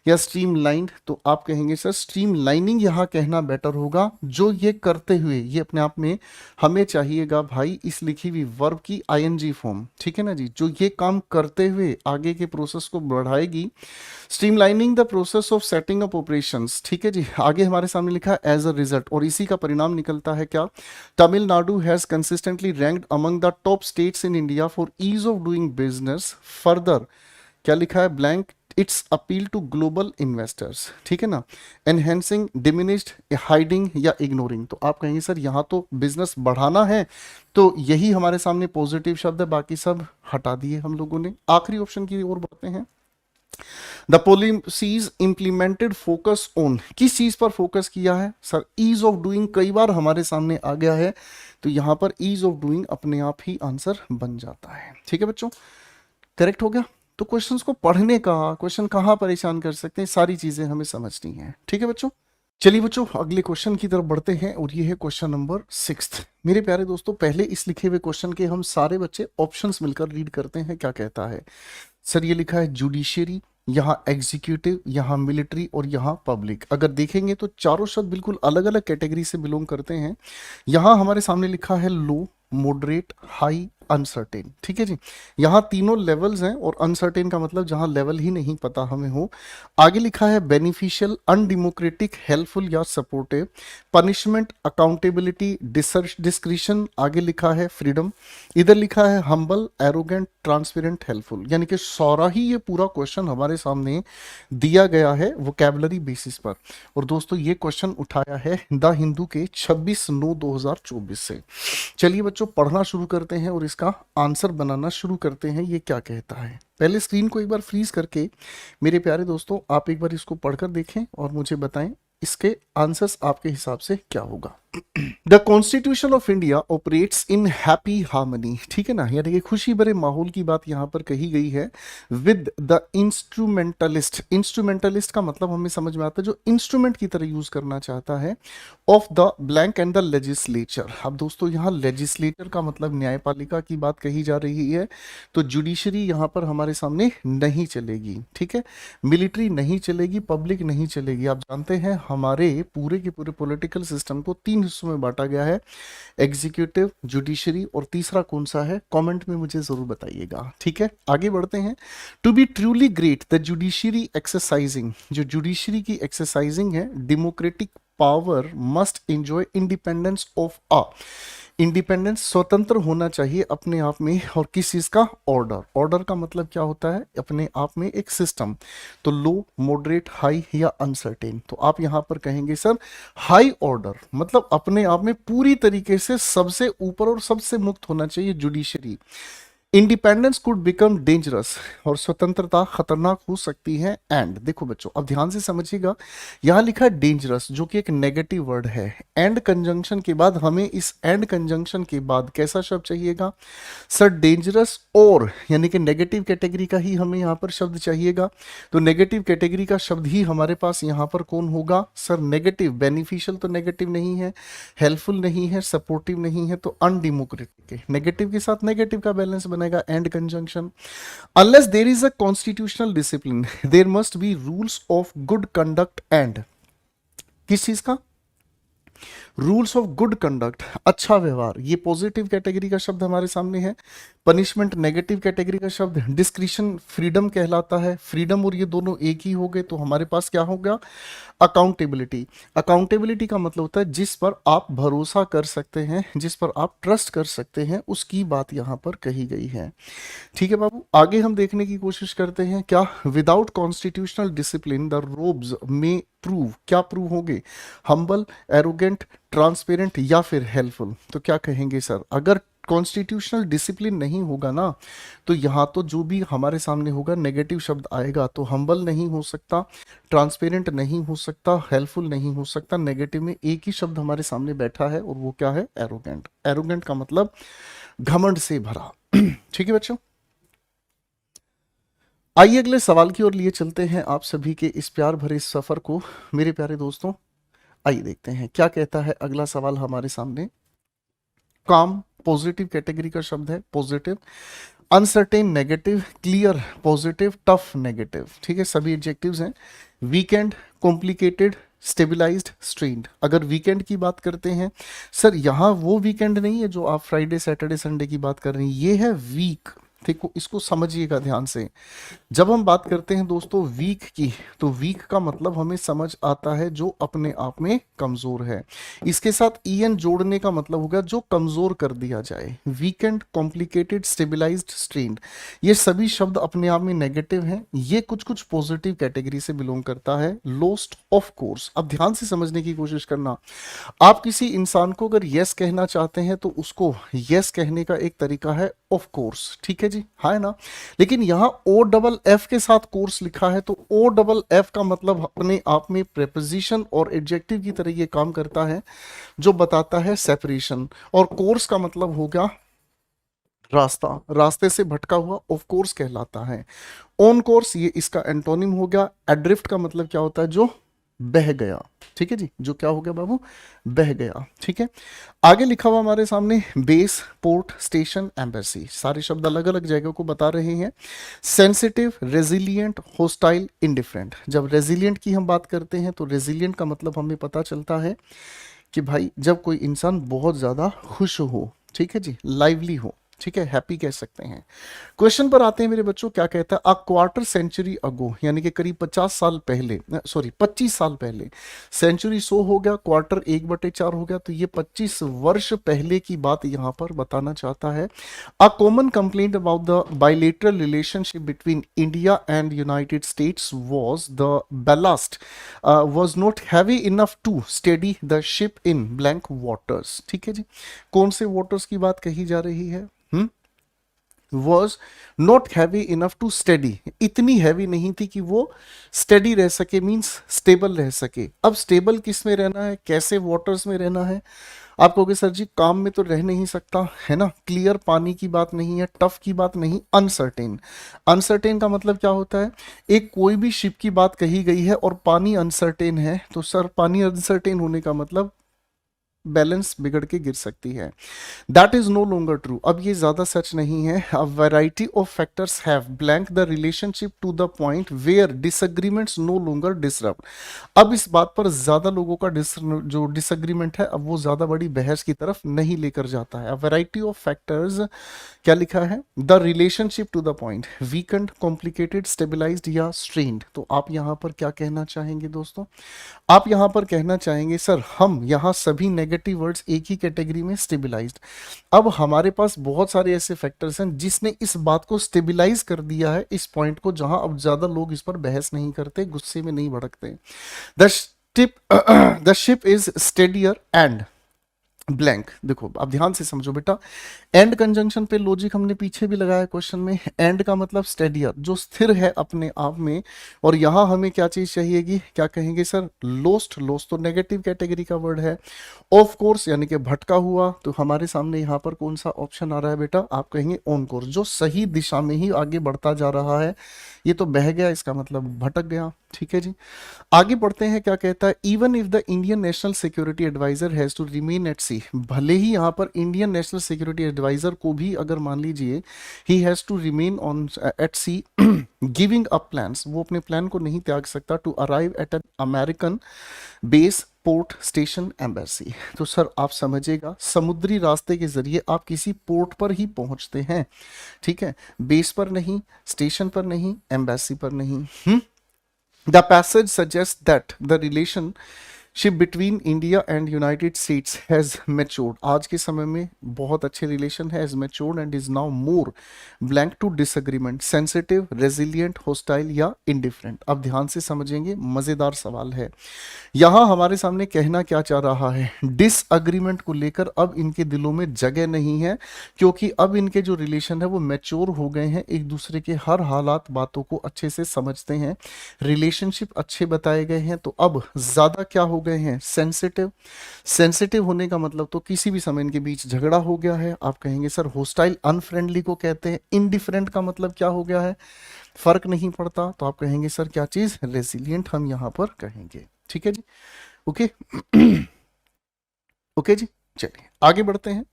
या स्ट्रीमलाइंड। तो आप कहेंगे सर स्ट्रीमलाइनिंग यहां कहना बेटर होगा। जो ये करते हुए, ये अपने आप में हमें चाहिएगा भाई इस लिखी हुई वर्ब की आईएनजी फॉर्म, ठीक है ना जी, जो ये काम करते हुए आगे के प्रोसेस को बढ़ाएगी। Streamlining the process of setting up operations, ठीक है जी। आगे हमारे सामने लिखा एज अ रिजल्ट, और इसी का परिणाम निकलता है क्या, Tamil Nadu has consistently ranked among the top states in India for ease of doing business. Further क्या लिखा है, blank its appeal to global investors, ठीक है ना। एनहेंसिंग, डिमिनिश्ड, हाइडिंग या इग्नोरिंग। तो आप कहेंगे सर यहाँ तो बिजनेस बढ़ाना है, तो यही हमारे सामने पॉजिटिव शब्द है, बाकी सब हटा दिए हम लोगों ने। आखिरी ऑप्शन की ओर बढ़ते हैं। The policies implemented focus on, किस चीज पर फोकस किया है सर, ईज ऑफ डूइंग। कई बार हमारे सामने आ गया है, तो यहां पर ईज ऑफ डूइंग अपने आप ही आंसर बन जाता है। ठीक है बच्चों, करेक्ट हो गया। तो क्वेश्चंस को पढ़ने का, क्वेश्चन कहां परेशान कर सकते हैं, सारी चीजें हमें समझनी है। ठीक है बच्चों, चलिए बच्चों अगले क्वेश्चन की तरफ बढ़ते हैं, और ये है क्वेश्चन नंबर 6। मेरे प्यारे दोस्तों, पहले इस लिखे हुए क्वेश्चन के हम सारे बच्चे ऑप्शंस मिलकर रीड करते हैं। क्या कहता है सर, ये लिखा है जुडिशियरी, यहाँ एग्जीक्यूटिव, यहाँ मिलिट्री और यहाँ पब्लिक। अगर देखेंगे तो चारों शब्द बिल्कुल अलग अलग कैटेगरी से बिलोंग करते हैं। यहाँ हमारे सामने लिखा है लो, मॉडरेट, हाई, अनसर्टेन। ठीक है जी, यहाँ तीनों लेवल्स हैं, और अनसर्टेन का मतलब जहां लेवल ही नहीं पता हमें हो। आगे लिखा है बेनिफिशियल, अनडेमोक्रेटिक, हेल्पफुल या सपोर्टिव, पनिशमेंट, अकाउंटेबिलिटी, डिस्क्रिशन। आगे लिखा है फ्रीडम। इधर लिखा है हम्बल, एरोगेंट, ट्रांसपेरेंट, हेल्पफुल। यानी कि सारा ही ये पूरा क्वेश्चन हमारे सामने दिया गया है वोकैबुलरी बेसिस पर। और दोस्तों ये क्वेश्चन उठाया है द हिंदू के 26/9/2024 से। चलिए बच्चों पढ़ना शुरू करते हैं, और इसका आंसर बनाना शुरू करते हैं ये क्या कहता है। पहले स्क्रीन को एक बार फ्रीज करके मेरे प्यारे दोस्तों आप एक बार इसको पढ़कर देखें और मुझे बताएं इसके आंसर्स आपके हिसाब से क्या होगा। The constitution of India operates in happy harmony, ठीक है ना, यानी कि खुशी भरे माहौल की बात यहां पर कही गई है। विद द इंस्ट्रूमेंटलिस्ट, इंस्ट्रूमेंटलिस्ट का मतलब हमें समझ में आता है जो इंस्ट्रूमेंट की तरह यूज करना चाहता है, of the blank and the legislature. अब दोस्तों यहां लेजिस्लेचर का मतलब न्यायपालिका की बात कही जा रही है, तो जुडिशरी यहां पर हमारे सामने नहीं चलेगी, ठीक है, मिलिट्री नहीं चलेगी, पब्लिक नहीं चलेगी। आप जानते हैं हमारे पूरे के पूरे पॉलिटिकल सिस्टम को 3 हिस्सों में बांटा गया है, एग्जीक्यूटिव, जुडिशरी और तीसरा कौन सा है, कमेंट में मुझे जरूर बताइएगा, ठीक है। आगे बढ़ते हैं। To be truly great the judiciary exercising, जो जुडिशरी की एक्सरसाइजिंग है, democratic power must enjoy independence of a, independence स्वतंत्र होना चाहिए अपने आप में, और किस चीज का, ऑर्डर। ऑर्डर का मतलब क्या होता है, अपने आप में एक सिस्टम, तो लो, मॉडरेट, हाई या अनसर्टेन। तो आप यहां पर कहेंगे सर हाई ऑर्डर, मतलब अपने आप में पूरी तरीके से सबसे ऊपर और सबसे मुक्त होना चाहिए judiciary. Independence could become dangerous, और स्वतंत्रता खतरनाक हो सकती है। एंड देखो बच्चों अब ध्यान से समझिएगा, यहां लिखा है डेंजरस जो कि एक नेगेटिव वर्ड है। एंड कंजंक्शन के बाद हमें इस एंड कंजंक्शन के बाद कैसा शब्द चाहिएगा सर, डेंजरस, और यानी कि नेगेटिव कैटेगरी का ही हमें यहां पर शब्द चाहिएगा। तो नेगेटिव कैटेगरी का शब्द ही हमारे पास यहां पर कौन होगा सर, नेगेटिव। बेनिफिशियल तो नेगेटिव नहीं है, हेल्पफुल नहीं है, सपोर्टिव नहीं है, तो अनडेमोक्रेटिक है। नेगेटिव के साथ नेगेटिव का बैलेंस बनेगा and conjunction. Unless there is a constitutional discipline there must be rules of good conduct and, किस चीज का, रूल्स ऑफ गुड कंडक्ट, अच्छा व्यवहार, ये पॉजिटिव कैटेगरी का शब्द हमारे सामने है। पनिशमेंट नेगेटिव कैटेगरी का शब्द। डिस्क्रिशन फ्रीडम कहलाता है, फ्रीडम और ये दोनों एक ही हो गए, तो हमारे पास क्या हो गया, अकाउंटेबिलिटी। अकाउंटेबिलिटी का मतलब होता है जिस पर आप भरोसा कर सकते हैं, जिस पर आप ट्रस्ट कर सकते हैं, उसकी बात यहां पर कही गई है, ठीक है बाबू। आगे हम देखने की कोशिश करते हैं, क्या without constitutional discipline the ropes में प्रूव, क्या प्रूव होंगे, हम्बल, एरोगेंट, ट्रांसपेरेंट या फिर हेल्पफुल। तो क्या कहेंगे सर, अगर कॉन्स्टिट्यूशनल डिसिप्लिन नहीं होगा ना, तो यहाँ तो जो भी हमारे सामने होगा नेगेटिव शब्द आएगा, तो हम्बल नहीं हो सकता, ट्रांसपेरेंट नहीं हो सकता, हेल्पफुल नहीं हो सकता। नेगेटिव में एक ही शब्द हमारे सामने बैठा है और वो क्या है, एरोगेंट। एरोगेंट का मतलब घमंड से भरा, ठीक है बच्चों। आइए अगले सवाल की ओर लिए चलते हैं आप सभी के इस प्यार भरे सफर को मेरे प्यारे दोस्तों। आइए देखते हैं क्या कहता है अगला सवाल हमारे सामने। काम पॉजिटिव कैटेगरी का शब्द है, positive. Uncertain negative, clear positive, tough negative, ठीक है, सभी एडजेक्टिव्स हैं। Weekend complicated, stabilised, strained. अगर वीकेंड की बात करते हैं सर, यहाँ वो वीकेंड नहीं है जो आप फ्राइडे सैटरडे संडे की बात कर रहे हैं, ये है वीक। देखो इसको समझिएगा ध्यान से। जब हम बात करते हैं दोस्तों वीक की, तो वीक का मतलब हमें समझ आता है जो अपने आप में कमजोर है। इसके साथ ईएन जोड़ने का मतलब होगा जो कमजोर कर दिया जाए। वीकेंड, कॉम्प्लिकेटेड, स्टेबिलाइज्ड, स्ट्रेन्ड, ये सभी शब्द अपने आप में नेगेटिव हैं। ये कुछ कुछ पॉजिटिव कैटेगरी से बिलोंग करता है। लोस्ट ऑफ कोर्स, अब ध्यान से समझने की कोशिश करना। आप किसी इंसान को अगर यस कहना चाहते हैं तो उसको यस कहने का एक तरीका है ऑफ कोर्स, ठीक है जी, हाँ है ना। लेकिन यहां ओ डबल एफ के साथ कोर्स लिखा है, तो ओ डबल एफ का मतलब अपने आप में प्रेपोजिशन और एडजेक्टिव की तरह ये काम करता है जो बताता है सेपरेशन। और कोर्स का मतलब हो गया रास्ता, रास्ते से भटका हुआ ऑफ कोर्स कहलाता है। ऑन कोर्स ये इसका एंटोनिम हो गया। एड्रिफ्ट का मतलब क्या होता है, जो बह गया, ठीक है जी, जो क्या हो गया बाबू, बह गया, ठीक है। आगे लिखा हुआ हमारे सामने बेस, पोर्ट, स्टेशन, एम्बेसी, सारे शब्द अलग अलग जगह को बता रहे हैं। Sensitive, resilient, hostile, indifferent. जब रेजिलियंट की हम बात करते हैं तो रेजिलियंट का मतलब हमें पता चलता है कि भाई जब कोई इंसान बहुत ज्यादा खुश हो, ठीक है जी, लाइवली हो, ठीक है, हैप्पी कह सकते हैं। क्वेश्चन पर आते हैं मेरे बच्चों, क्या कहता है, अ क्वार्टर सेंचुरी अगो, यानी कि करीब 50 साल पहले, सॉरी 25 साल पहले। सेंचुरी 100 हो गया, क्वार्टर 1/4 हो गया, तो ये 25 वर्ष पहले की बात यहां पर बताना चाहता है। A common complaint about the bilateral relationship between India and United States was the ballast was not heavy enough to steady the ship in blank waters, ठीक है जी। कौन से वाटर्स की बात कही जा रही है, was not heavy enough to study, इतनी हैवी नहीं थी कि वो स्टडी रह सके, मीन्स स्टेबल रह सके। अब स्टेबल किस में रहना है, कैसे वाटर्स में रहना है? आप कहोगे सर जी काम में तो रह नहीं सकता है ना, क्लियर पानी की बात नहीं है, टफ की बात नहीं, अनसर्टेन। अनसर्टेन का मतलब क्या होता है? एक कोई भी शिप की बात कही गई है और पानी अनसर्टेन है, तो सर पानी अनसर्टेन होने का मतलब बैलेंस बिगड़ के गिर सकती है। That is no longer true, अब ये ज्यादा सच नहीं है। A variety of factors have blank the relationship to the point where disagreements no longer disrupt. अब इस बात पर ज्यादा लोगों का जो डिसएग्रीमेंट है, अब वो ज्यादा बड़ी बहस की तरफ नहीं लेकर जाता है। अ वैरायटी ऑफ फैक्टर्स, क्या लिखा है? The relationship to the point weakened, complicated, stabilised या स्ट्रेन्ड। तो आप यहां पर क्या कहना चाहेंगे दोस्तों? आप यहां पर कहना चाहेंगे सर हम यहां सभी नेगेटिव वर्ड्स एक ही कैटेगरी में, स्टेबिलाइज्ड। अब हमारे पास बहुत सारे ऐसे फैक्टर्स हैं जिसने इस बात को स्टेबिलाइज कर दिया है, इस पॉइंट को, जहां अब ज्यादा लोग इस पर बहस नहीं करते, गुस्से में नहीं भड़कते। The ship the ship is steadier and blank. देखो आप ध्यान से समझो बेटा, एंड कंजंक्शन पे लॉजिक हमने पीछे भी लगाया क्वेश्चन में। एंड का मतलब स्टेडियर, जो स्थिर है अपने आप में, और यहां हमें क्या चीज चाहिएगी, क्या कहेंगे सर? लोस्ट। लोस्ट तो नेगेटिव कैटेगरी का वर्ड है। ऑफ कोर्स यानी कि भटका हुआ, तो हमारे सामने यहां पर कौन सा ऑप्शन आ रहा है बेटा? आप कहेंगे ऑन कोर्स, जो सही दिशा में ही आगे बढ़ता जा रहा है। ये तो बह गया, इसका मतलब भटक गया। ठीक है जी, आगे बढ़ते हैं। क्या कहता है? Even if the Indian national security adviser has to remain at sea, भले ही यहां पर इंडियन नेशनल सिक्योरिटी एडवाइजर को भी अगर मान लीजिए he has to remain on at sea giving up plans, वो अपने प्लान को नहीं त्याग सकता, to arrive at an American base, port, station, embassy. तो सर आप समझिएगा, समुद्री रास्ते के जरिए आप किसी पोर्ट पर ही पहुंचते हैं, ठीक है, बेस पर नहीं, स्टेशन पर नहीं, एम्बेसी पर नहीं। The passage suggests that the relationship between India and United States has matured. आज के समय में बहुत अच्छे रिलेशन है, has matured and is now more blank to disagreement, sensitive, resilient, hostile या indifferent। अब ध्यान से समझेंगे, मजेदार सवाल है। यहां हमारे सामने कहना क्या चाह रहा है? डिसअग्रीमेंट को लेकर अब इनके दिलों में जगह नहीं है, क्योंकि अब इनके जो रिलेशन है वो मैच्योर हो गए हैं, एक दूसरे के हर हालात बातों को अच्छे से समझते हैं, रिलेशनशिप अच्छे बताए गए हैं, तो अब ज्यादा क्या हो गए हैं? सेंसिटिव। सेंसिटिव होने का मतलब तो किसी भी समय इनके बीच झगड़ा हो गया है। आप कहेंगे सर होस्टाइल अनफ्रेंडली को कहते हैं। इनडिफरेंट का मतलब क्या हो गया है? फर्क नहीं पड़ता, तो आप कहेंगे सर क्या चीज? रेसिलियंट हम यहां पर कहेंगे। ठीक है जी, ओके। ओके जी, चलिए आगे बढ़ते हैं।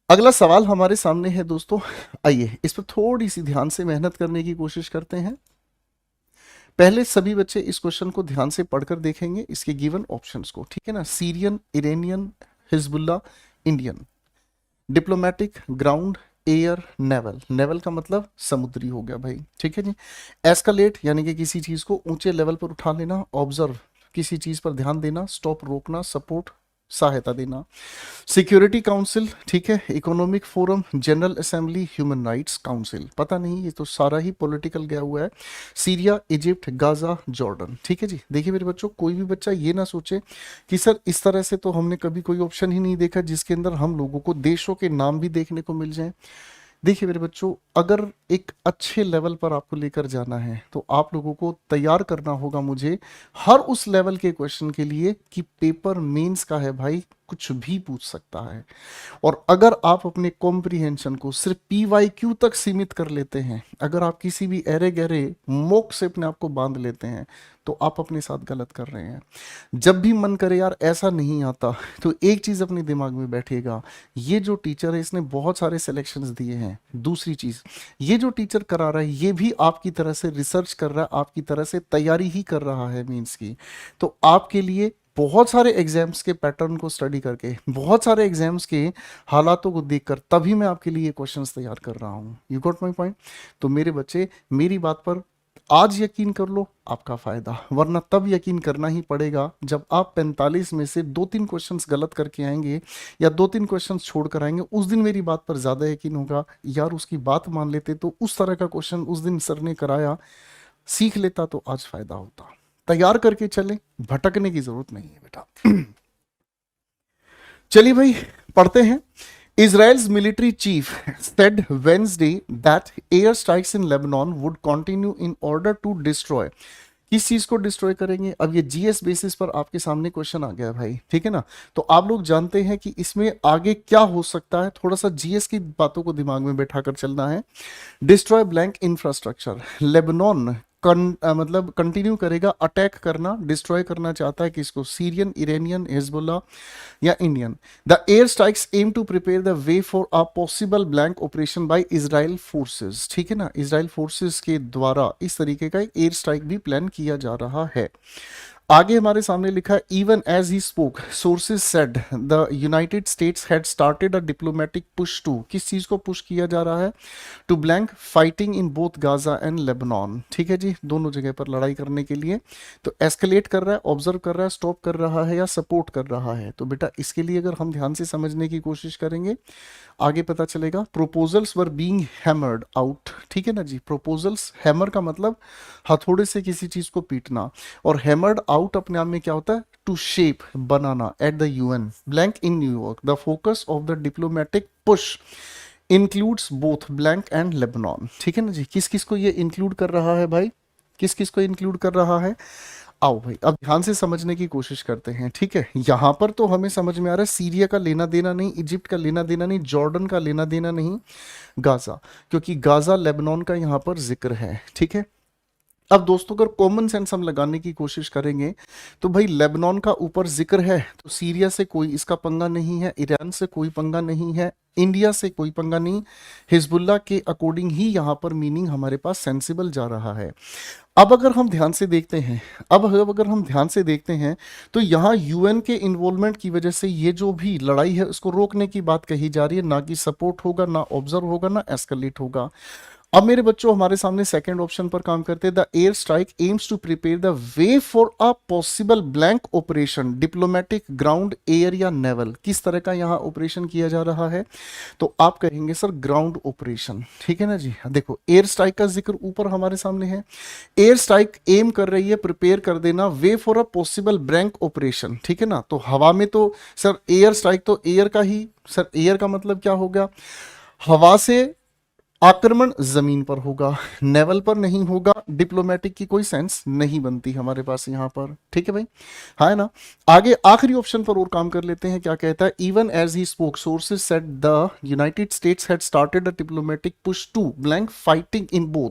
अगला सवाल हमारे सामने है दोस्तों, आइए इस पर थोड़ी सी ध्यान से मेहनत करने की कोशिश करते हैं। पहले सभी बच्चे इस क्वेश्चन को ध्यान से पढ़कर देखेंगे, इसके गिवन ऑप्शंस को, ठीक है ना। Syrian, Iranian, Hezbollah, Indian. Diplomatic, ground, air, naval. Naval का मतलब समुद्री हो गया भाई, ठीक है जी। एस्कलेट यानी कि किसी चीज को ऊंचे लेवल पर उठा लेना। ऑब्जर्व, किसी चीज पर ध्यान देना। स्टॉप, रोकना। सपोर्ट, सहायता देना। सिक्योरिटी काउंसिल, ठीक है। Economic forum, general assembly, human rights council. पता नहीं, ये तो सारा ही पॉलिटिकल गया हुआ है। Syria, Egypt, Gaza, Jordan. ठीक है जी, देखिए मेरे बच्चों, कोई भी बच्चा ये ना सोचे कि सर इस तरह से तो हमने कभी कोई ऑप्शन ही नहीं देखा जिसके अंदर हम लोगों को देशों के नाम भी देखने को मिल जाए। देखिए मेरे बच्चों, अगर एक अच्छे लेवल पर आपको लेकर जाना है तो आप लोगों को तैयार करना होगा मुझे हर उस लेवल के क्वेश्चन के लिए कि पेपर मेंस का है भाई, कुछ भी पूछ सकता है। और अगर आप अपने कॉम्प्रिहेंशन को सिर्फ PYQ तक सीमित कर लेते हैं, अगर आप किसी भी एरे गहरे मोक से अपने आप को बांध लेते हैं, तो आप अपने साथ गलत कर रहे हैं। जब भी मन करे यार ऐसा नहीं आता, तो एक चीज अपने दिमाग में बैठेगा, ये जो टीचर है इसने बहुत सारे सिलेक्शंस दिए हैं। दूसरी चीज, ये जो टीचर करा रहा है ये भी आपकी तरह से रिसर्च कर रहा है, आपकी तरह से तैयारी ही कर रहा है मेंस की। तो आपके लिए बहुत सारे एग्जाम्स के पैटर्न को स्टडी करके, बहुत सारे एग्जाम्स के हालातों को देखकर तभी मैं आपके लिए क्वेश्चंस तैयार कर रहा हूं। You got my point? तो मेरे बच्चे, मेरी बात पर आज यकीन कर लो, आपका फायदा, वरना तब यकीन करना ही पड़ेगा जब आप 45 में से 2-3 क्वेश्चंस गलत करके आएंगे या 2-3 क्वेश्चंस छोड़ कर आएंगे। उस दिन मेरी बात पर ज्यादा यकीन होगा, यार उसकी बात मान लेते तो उस तरह का क्वेश्चन उस दिन सर ने कराया, सीख लेता तो आज फायदा होता। तैयार करके चले, भटकने की जरूरत नहीं है बेटा। चलिए भाई पढ़ते हैं। Israel's military chief said Wednesday that air strikes in Lebanon would continue in order to destroy। किस चीज को डिस्ट्रॉय करेंगे? अब ये जीएस बेसिस पर आपके सामने क्वेश्चन आ गया भाई, ठीक है ना। तो आप लोग जानते हैं कि इसमें आगे क्या हो सकता है, थोड़ा सा जीएस की बातों को दिमाग में बैठा कर चलना है। Destroy blank infrastructure. लेबनान मतलब कंटिन्यू करेगा अटैक करना, डिस्ट्रॉय करना चाहता है किसको? सीरियन, इरानियन, हिजबुल्ला या Indian. The air strikes aim to prepare the way for a possible blank operation by Israel forces, ठीक है ना। इजराइल फोर्सेस के द्वारा इस तरीके का एक एयर स्ट्राइक भी प्लान किया जा रहा है। आगे हमारे सामने लिखा है even as he spoke sources said the United States had started a diplomatic push to. किस चीज को पुश किया जा रहा है? To blank fighting in both Gaza and Lebanon, ठीक है जी, दोनों जगह पर लड़ाई करने के लिए। तो एस्केलेट कर रहा है, ऑब्जर्व कर रहा है, स्टॉप कर रहा है या सपोर्ट कर रहा है? तो बेटा इसके लिए अगर हम ध्यान से समझने की कोशिश करेंगे आगे पता चलेगा। Proposals were being hammered out, ठीक है ना जी। प्रोपोजल्स, हैमर का मतलब हथौड़े से किसी चीज को पीटना, और हैमर्ड आउट अपने आप में क्या होता है? टू शेप, बनाना। At the UN blank in New York the focus of the diplomatic push includes both blank and Lebanon, ठीक है ना जी। किस किस को ये इंक्लूड कर रहा है भाई? किस किस को इंक्लूड कर रहा है? आओ भाई अब ध्यान से समझने की कोशिश करते हैं, ठीक है। यहां पर तो हमें समझ में आ रहा है सीरिया का लेना देना नहीं, इजिप्ट का लेना देना नहीं, जॉर्डन का लेना देना नहीं, गाजा, क्योंकि गाजा लेबनान का यहां पर जिक्र है, ठीक है। अब दोस्तों अगर कॉमन सेंस हम लगाने की कोशिश करेंगे तो भाई लेबनान का ऊपर जिक्र है तो सीरिया से कोई इसका पंगा नहीं है, ईरान से कोई पंगा नहीं है, इंडिया से कोई पंगा नहीं। हिजबुल्ला के अकॉर्डिंग ही यहाँ पर मीनिंग हमारे पास सेंसिबल जा रहा है। अब अगर हम ध्यान से देखते हैं, अगर हम ध्यान से देखते हैं तो यहाँ यूएन के इन्वॉल्वमेंट की वजह से ये जो भी लड़ाई है उसको रोकने की बात कही जा रही है, ना कि सपोर्ट होगा, ना ऑब्जर्व होगा, ना एस्केलेट होगा। अब मेरे बच्चों हमारे सामने सेकंड ऑप्शन पर काम करते हैं। The air strike aims to prepare the way for a possible blank operation, diplomatic, ground, air या नेवल। किस तरह का यहाँ ऑपरेशन किया जा रहा है? तो आप कहेंगे सर ग्राउंड ऑपरेशन, ठीक है ना जी। देखो एयर स्ट्राइक का जिक्र ऊपर हमारे सामने है। एयर स्ट्राइक एम कर रही है प्रिपेयर कर देना वे for a possible blank operation, ठीक है ना। तो हवा में तो सर एयर स्ट्राइक तो एयर का ही, सर एयर का मतलब क्या हो गया? हवा से आक्रमण जमीन पर होगा, नेवल पर नहीं होगा, डिप्लोमेटिक की कोई सेंस नहीं बनती हमारे पास यहां पर, ठीक है भाई, हाँ है ना। आगे आखिरी ऑप्शन पर और काम कर लेते हैं, क्या कहता है? Even as he spoke sources said the United States had started a diplomatic push to blank fighting in both.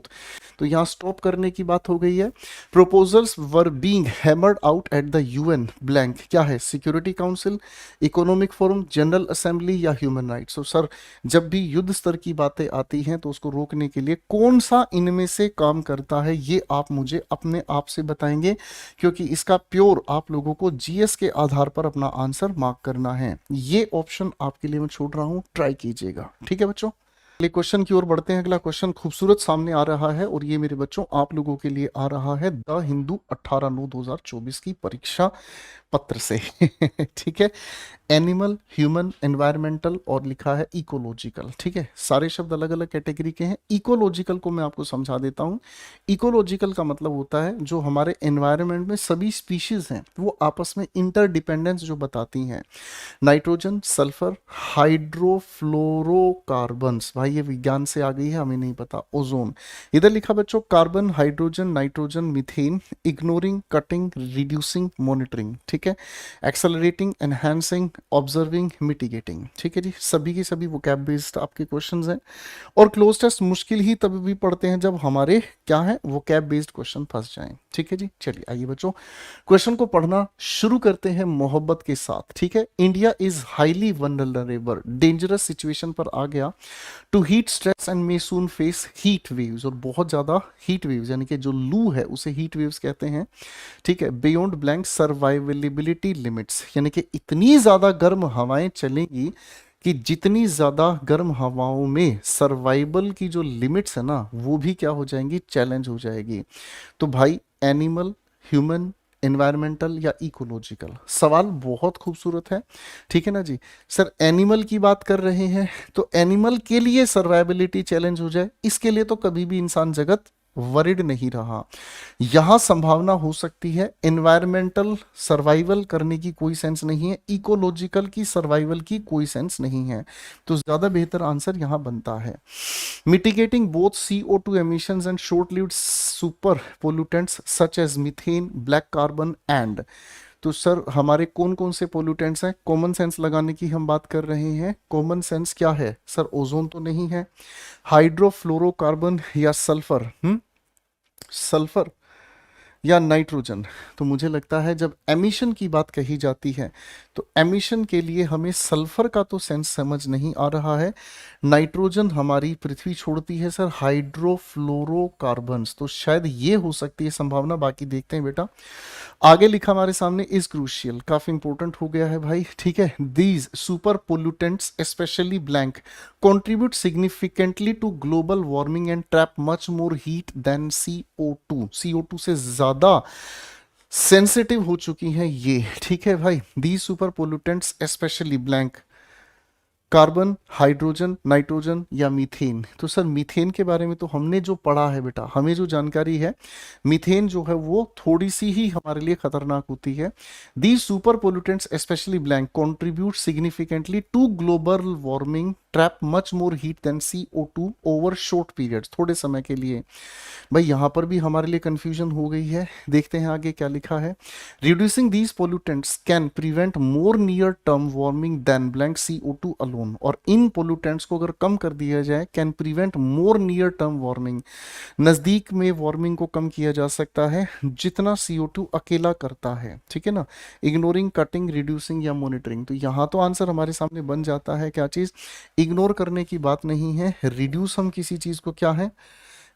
तो यहां स्टॉप करने की बात हो गई है। Proposals were being hammered out at the UN blank, क्या है? Security council, economic forum, general assembly या ह्यूमन राइट्स। तो सर जब भी युद्ध स्तर की बातें आती हैं तो उसको रोकने के लिए कौन सा इनमें से काम करता है ये आप मुझे अपने आप से बताएंगे, क्योंकि इसका प्योर आप लोगों को जीएस के आधार पर अपना आंसर मार्क करना है। ये ऑप्शन आपके लिए मैं छोड़ रहा हूं, ट्राई कीजिएगा, ठीक है बच्चों। अगले क्वेश्चन की ओर बढ़ते हैं। अगला क्वेश्चन खूबसूरत सामने आ रहा है और ये मेरे बच्चों आप लोगों के लिए आ रहा है द हिंदू 18/9/2024 की परीक्षा पत्र से ठीक है। एनिमल, ह्यूमन, एनवायरमेंटल और लिखा है इकोलॉजिकल, ठीक है। सारे शब्द अलग अलग कैटेगरी के हैं। इकोलॉजिकल को मैं आपको समझा देता हूं। इकोलॉजिकल का मतलब होता है जो हमारे एनवायरमेंट में सभी स्पीशीज हैं वो आपस में इंटरडिपेंडेंस जो बताती हैं। नाइट्रोजन, सल्फर, हाइड्रोफ्लोरोकार्बन्स, भाई ये विज्ञान से आ गई है, हमें नहीं पता। ओजोन, इधर लिखा बच्चों carbon, hydrogen, nitrogen, methane, ignoring, cutting, reducing, monitoring, ठीक है। एक्सेलरेटिंग, एनहांसिंग, ऑब्जर्विंग, मिटिगेटिंग, ठीक है जी। सभी के सभी वोकैब बेस्ड आपके क्वेश्चंस हैं और क्लोज टेस्ट मुश्किल ही तब भी पढ़ते हैं जब हमारे क्या है वोकैब बेस्ड क्वेश्चन फंस जाएं, ठीक है जी। चलिए आइए बच्चों क्वेश्चन को पढ़ना शुरू करते हैं मोहब्बत के साथ, ठीक है। India is highly vulnerable, dangerous situation पर आ गया to heat stress and may soon face heat waves, और बहुत ज्यादा हीट वेव्स यानी कि जो लू है उसे हीट वेव्स कहते हैं, ठीक है। बियॉन्ड ब्लैंक सर्वाइवेबिलिटी लिमिट्स, यानी कि इतनी ज्यादा गर्म हवाएं चलेंगी कि जितनी ज्यादा गर्म हवाओं में सर्वाइवल की जो लिमिट्स है ना वो भी क्या हो जाएंगी? चैलेंज हो जाएगी। तो भाई एनिमल, ह्यूमन, एनवायरमेंटल या इकोलॉजिकल? सवाल बहुत खूबसूरत है, ठीक है ना जी। सर एनिमल की बात कर रहे हैं तो एनिमल के लिए सर्वाइबिलिटी चैलेंज हो जाए, इसके लिए तो कभी भी इंसान जगत वरिड नहीं रहा। यहां संभावना हो सकती है एनवायरमेंटल सर्वाइवल करने की कोई सेंस नहीं है, इकोलॉजिकल की सर्वाइवल की कोई सेंस नहीं है, तो ज्यादा बेहतर आंसर यहां बनता है mitigating both CO2 emissions and short-lived super pollutants such as methane, black carbon and। तो सर हमारे कौन कौन से पोल्यूटेंट्स हैं? कॉमन सेंस लगाने की हम बात कर रहे हैं। कॉमन सेंस क्या है सर? ओजोन तो नहीं है, हाइड्रोफ्लोरोकार्बन या सल्फर, सल्फर या नाइट्रोजन। तो मुझे लगता है जब एमिशन की बात कही जाती है तो एमिशन के लिए हमें सल्फर का तो सेंस समझ नहीं आ रहा है। नाइट्रोजन हमारी पृथ्वी छोड़ती है सर, हाइड्रोफ्लोरोकार्बन्स, तो शायद ये हो सकती है संभावना। बाकी देखते हैं बेटा। आगे लिखा हमारे सामने इज क्रूशियल, काफी इंपॉर्टेंट हो गया है भाई, ठीक है। These super pollutants specially blank contribute significantly to global warming and trap much more heat than CO2। CO2 से ज्यादा सेंसिटिव हो चुकी हैं ये, ठीक है भाई। These super pollutants especially blank carbon, hydrogen, nitrogen या मीथेन। तो सर मीथेन के बारे में तो हमने जो पढ़ा है बेटा, हमें जो जानकारी है, मीथेन जो है वो थोड़ी सी ही हमारे लिए खतरनाक होती है। These super pollutants specially blank contribute significantly to global warming, trap much more heat than CO2 over short periods, थोड़े समय के लिए। भाई यहाँ पर भी हमारे लिए कंफ्यूजन हो गई है। देखते हैं आगे क्या लिखा है। Reducing these pollutants can prevent more near term warming than blank CO2 alone. और इन पोल्यूटेंट्स को अगर कम कर दिया जाए, can prevent more near term warming, नजदीक में वार्मिंग को कम किया जा सकता है जितना CO2 अकेला करता है, ठीक है ना। इग्नोरिंग, कटिंग, रिड्यूसिंग या मॉनिटरिंग। तो यहाँ तो आंसर हमारे सामने बन जाता है क्या चीज? इग्नोर करने की बात नहीं है। रिड्यूस हम किसी चीज को क्या है?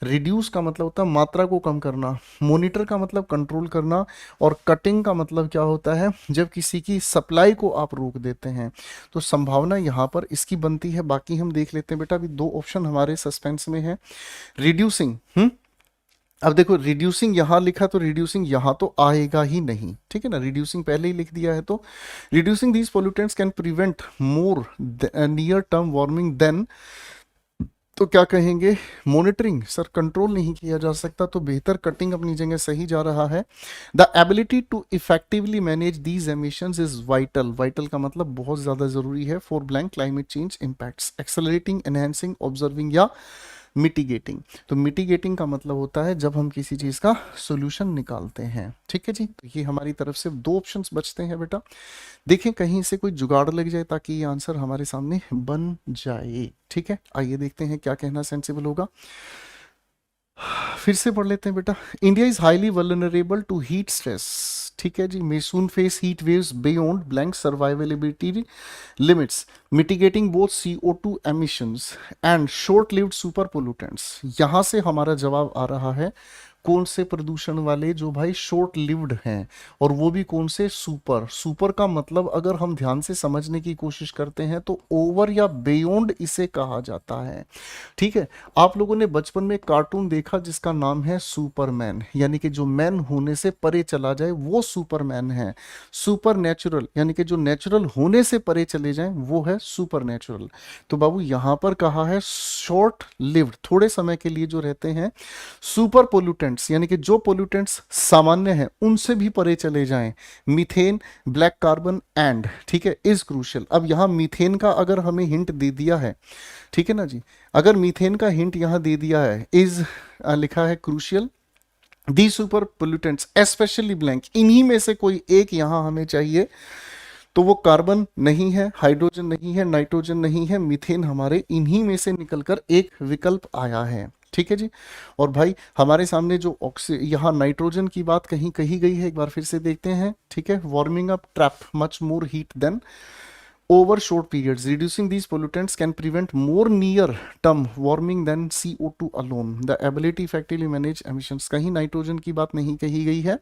रिड्यूस का मतलब होता है मात्रा को कम करना, मॉनिटर का मतलब कंट्रोल करना, और कटिंग का मतलब क्या होता है? जब किसी की सप्लाई को आप रोक देते हैं। तो संभावना यहाँ पर इसकी बनती है। बाकी हम देख लेते हैं बेटा, अभी दो ऑप्शन हमारे सस्पेंस में है। रिड्यूसिंग, अब देखो रिड्यूसिंग यहां लिखा तो रिड्यूसिंग यहां तो आएगा ही नहीं, ठीक है ना। रिड्यूसिंग पहले ही लिख दिया है, तो reducing these pollutants can prevent more near term warming than, तो क्या कहेंगे? मॉनिटरिंग। सर कंट्रोल नहीं किया जा सकता, तो बेहतर कटिंग अपनी जगह सही जा रहा है। The ability to effectively manage these emissions is vital, vital का मतलब बहुत ज्यादा जरूरी है for blank climate change impacts, accelerating, enhancing, observing या मिटिगेटिंग। तो मिटिगेटिंग का मतलब होता है जब हम किसी चीज का सॉल्यूशन निकालते हैं, ठीक है जी। तो ये हमारी तरफ से दो ऑप्शंस बचते हैं बेटा। देखें कहीं से कोई जुगाड़ लग जाए ताकि ये आंसर हमारे सामने बन जाए, ठीक है। आइए देखते हैं क्या कहना सेंसिबल होगा। फिर से पढ़ लेते हैं बेटा। India is highly vulnerable to heat stress, ठीक है जी। May soon face heat waves beyond blank survivability limits, mitigating both CO2 emissions and short lived super pollutants. यहां से हमारा जवाब आ रहा है कौन से प्रदूषण वाले? जो भाई शॉर्ट लिव्ड हैं, और वो भी कौन से? सुपर। सुपर का मतलब अगर हम ध्यान से समझने की कोशिश करते हैं तो ओवर या बियॉन्ड इसे कहा जाता है, ठीक है। आप लोगों ने बचपन में कार्टून देखा जिसका नाम है सुपरमैन, यानी कि जो मैन होने से परे चला जाए वो सुपरमैन है। सुपर नेचुरल यानी कि जो नेचुरल होने से परे चले जाए वो है सुपर नेचुरल। तो बाबू यहां पर कहा है शॉर्ट लिव्ड, थोड़े समय के लिए जो रहते हैं। सुपर पोल्यूटेंट्स यानी कि जो पोल्यूटेंट्स सामान्य हैं उनसे भी परे चले जाएं, मीथेन, ब्लैक कार्बन एंड, ठीक है, इज क्रूशियल। अब यहां मीथेन का अगर हमें हिंट दे दिया है, ठीक है ना जी, अगर मीथेन का हिंट यहां दे दिया है, इज लिखा है क्रूशियल, दी सुपर पोल्यूटेंट्स स्पेशली ब्लैंक, इन्हीं में से कोई एक यहां हमें चाहिए। तो वो कार्बन नहीं है, हाइड्रोजन नहीं है, नाइट्रोजन नहीं है, मीथेन हमारे इन्हीं में से निकलकर एक विकल्प आया है, ठीक है जी। और भाई हमारे सामने जो यहाँ नाइट्रोजन की बात कहीं कही गई है, एक बार फिर से देखते हैं, ठीक है। Warming up, trap much more heat than over short periods, reducing these pollutants can prevent more near term warming than CO2 alone, the ability effectively manage emissions। कहीं नाइट्रोजन की बात नहीं कही गई है,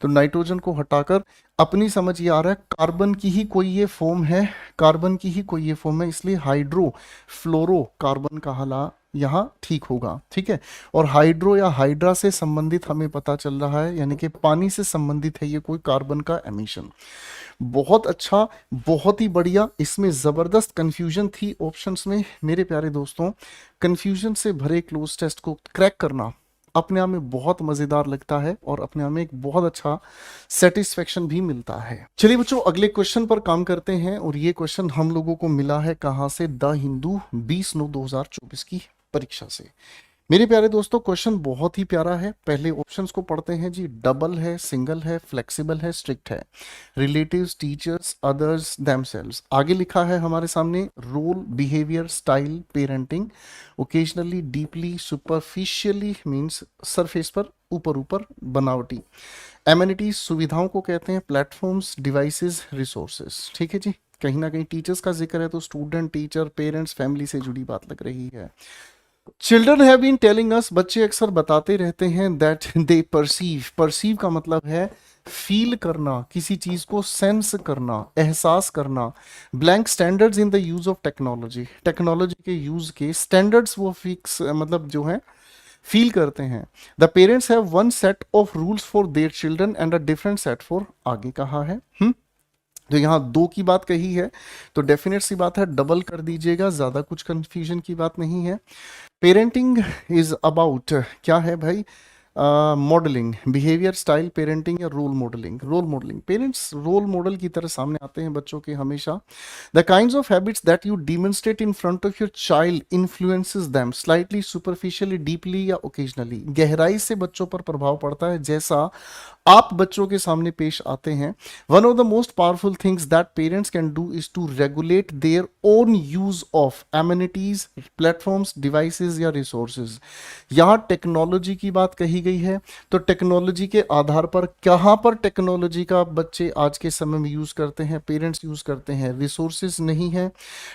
तो नाइट्रोजन को हटाकर अपनी समझ ये आ रहा है कार्बन की ही कोई ये फॉर्म है, कार्बन की ही कोई ये फॉर्म है, इसलिए हाइड्रो फ्लोरो कार्बन कहला यहाँ ठीक होगा, ठीक है। और हाइड्रो या हाइड्रा से संबंधित हमें पता चल रहा है, यानी कि पानी से संबंधित है ये कोई कार्बन का एमिशन। बहुत अच्छा, बहुत ही बढ़िया। इसमें जबरदस्त कंफ्यूजन थी ऑप्शंस में। मेरे प्यारे दोस्तों, कंफ्यूजन से भरे क्लोज टेस्ट को क्रैक करना अपने आप में बहुत मजेदार लगता है और अपने आप में एक बहुत अच्छा सेटिस्फेक्शन भी मिलता है। चलिए बच्चों, अगले क्वेश्चन पर काम करते हैं और ये क्वेश्चन हम लोगों को मिला है कहां से? द हिंदू 20/9/2024 की परीक्षा से। मेरे प्यारे दोस्तों, क्वेश्चन बहुत ही प्यारा है। पहले ऑप्शंस को पढ़ते हैं जी। डबल है, सिंगल है, फ्लेक्सिबल है, स्ट्रिक्ट है, रिलेटिव्स, टीचर्स, अदर्स, देमसेल्व्स। आगे लिखा है हमारे सामने role, behaviour, style, parenting, occasionally, deeply, superficially means surface पर, ऊपर ऊपर, बनावटी। एमिनिटीज सुविधाओं को कहते हैं, प्लेटफॉर्म्स, डिवाइसेस, रिसोर्सेज। ठीक है जी। कहीं ना कहीं टीचर्स का जिक्र है तो स्टूडेंट, टीचर, पेरेंट्स, फैमिली से जुड़ी बात लग रही है। Children have been telling us, बच्चे अक्सर बताते रहते हैं, दैट दे परसीव। परसीव का मतलब है फील करना, किसी चीज को सेंस करना, एहसास करना। Blank standards in the use of technology, technology के यूज के स्टैंडर्ड्स वो फिक्स मतलब जो है फील करते हैं। The parents have one set of rules for their children and a different set for, आगे कहा है। तो यहाँ 2 की बात कही है तो डेफिनेट सी बात है डबल कर दीजिएगा, ज्यादा कुछ कंफ्यूजन की बात नहीं है। पेरेंटिंग इज अबाउट क्या है भाई? मॉडलिंग, बिहेवियर, स्टाइल, पेरेंटिंग या role modelling? Role modelling. Parents role model की तरह सामने आते हैं बच्चों के हमेशा। The kinds of habits that you demonstrate in front of your child influences them slightly, superficially, deeply या ओकेजनली। गहराई से बच्चों पर प्रभाव पड़ता है जैसा आप बच्चों के सामने पेश आते हैं। One of the most powerful things that parents can do is to regulate their own use of amenities, platforms, devices या रिसोर्सेज। यहां टेक्नोलॉजी की बात कही गई है तो टेक्नोलॉजी के आधार पर कहां पर टेक्नोलॉजी का बच्चे आज के समय में यूज करते हैं, पेरेंट्स यूज करते हैं? रिसोर्सेज नहीं है,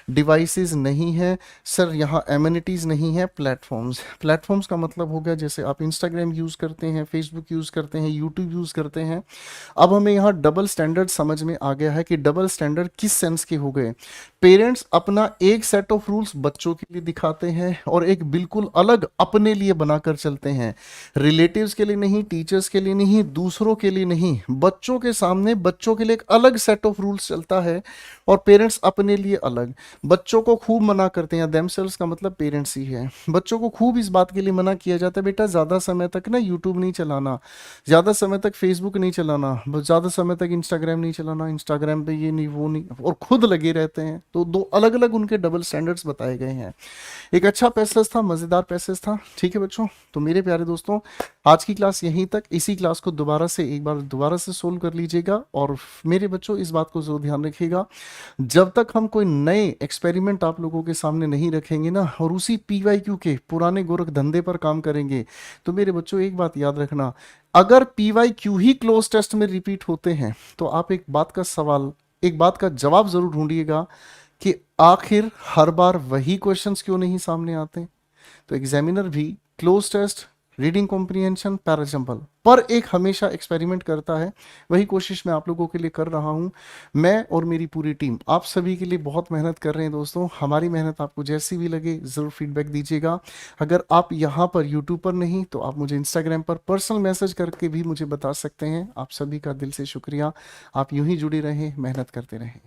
डिवाइसेस नहीं है सर, यहाँ एमिनिटीज नहीं है, प्लेटफॉर्म्स। प्लेटफॉर्म्स का मतलब हो गया जैसे आप इंस्टाग्राम यूज करते हैं, फेसबुक यूज करते हैं, यूट्यूब यूज करते हैं। अब हमें यहाँ डबल स्टैंडर्ड समझ में आ गया है कि डबल स्टैंडर्ड किस सेंस के हो गए। पेरेंट्स अपना एक सेट ऑफ रूल्स बच्चों के लिए दिखाते हैं और एक बिल्कुल अलग अपने लिए बनाकर चलते हैं। रिलेटिव्स के लिए नहीं, टीचर्स के लिए नहीं, दूसरों के लिए नहीं, बच्चों के सामने बच्चों के लिए एक अलग सेट ऑफ रूल्स चलता है और पेरेंट्स अपने लिए अलग। बच्चों को खूब मना करते हैं, देमसेल्व्स का मतलब पेरेंट्स ही है। बच्चों को खूब इस बात के लिए मना किया जाता है, बेटा ज्यादा समय तक ना यूट्यूब नहीं चलाना, ज्यादा समय तक फेसबुक नहीं चलाना, ज्यादा समय तक इंस्टाग्राम नहीं चलाना, इंस्टाग्राम पे ये नहीं वो नहीं, और खुद लगे रहते हैं। तो 2 अलग अलग उनके डबल स्टैंडर्ड्स बताए गए हैं। एक अच्छा पैसेज था, मजेदार पैसेज था। ठीक है बच्चों, तो मेरे प्यारे दोस्तों आज की क्लास यहीं तक। इसी क्लास को एक बार दोबारा से सोल्व कर लीजिएगा और मेरे बच्चों इस बात को जरूर ध्यान रखिएगा, जब तक हम कोई नए एक्सपेरिमेंट आप लोगों के सामने नहीं रखेंगे ना और उसी PYQ के पुराने गोरख धंधे पर काम करेंगे, तो मेरे बच्चों एक बात याद रखना, अगर PYQ ही क्लोज टेस्ट में रिपीट होते हैं तो आप एक बात का जवाब जरूर ढूंढिएगा कि आखिर हर बार वही क्वेश्चंस क्यों नहीं सामने आते। तो एग्जामिनर भी क्लोज टेस्ट, रीडिंग कॉम्प्रिहेंशन, पैराजंपल पर एक हमेशा एक्सपेरिमेंट करता है। वही कोशिश मैं आप लोगों के लिए कर रहा हूं। मैं और मेरी पूरी टीम आप सभी के लिए बहुत मेहनत कर रहे हैं दोस्तों। हमारी मेहनत आपको जैसी भी लगे ज़रूर फीडबैक दीजिएगा। अगर आप यहाँ पर यूट्यूब पर नहीं तो आप मुझे इंस्टाग्राम पर पर्सनल मैसेज करके भी मुझे बता सकते हैं। आप सभी का दिल से शुक्रिया। आप यूं ही जुड़े रहें, मेहनत करते रहें।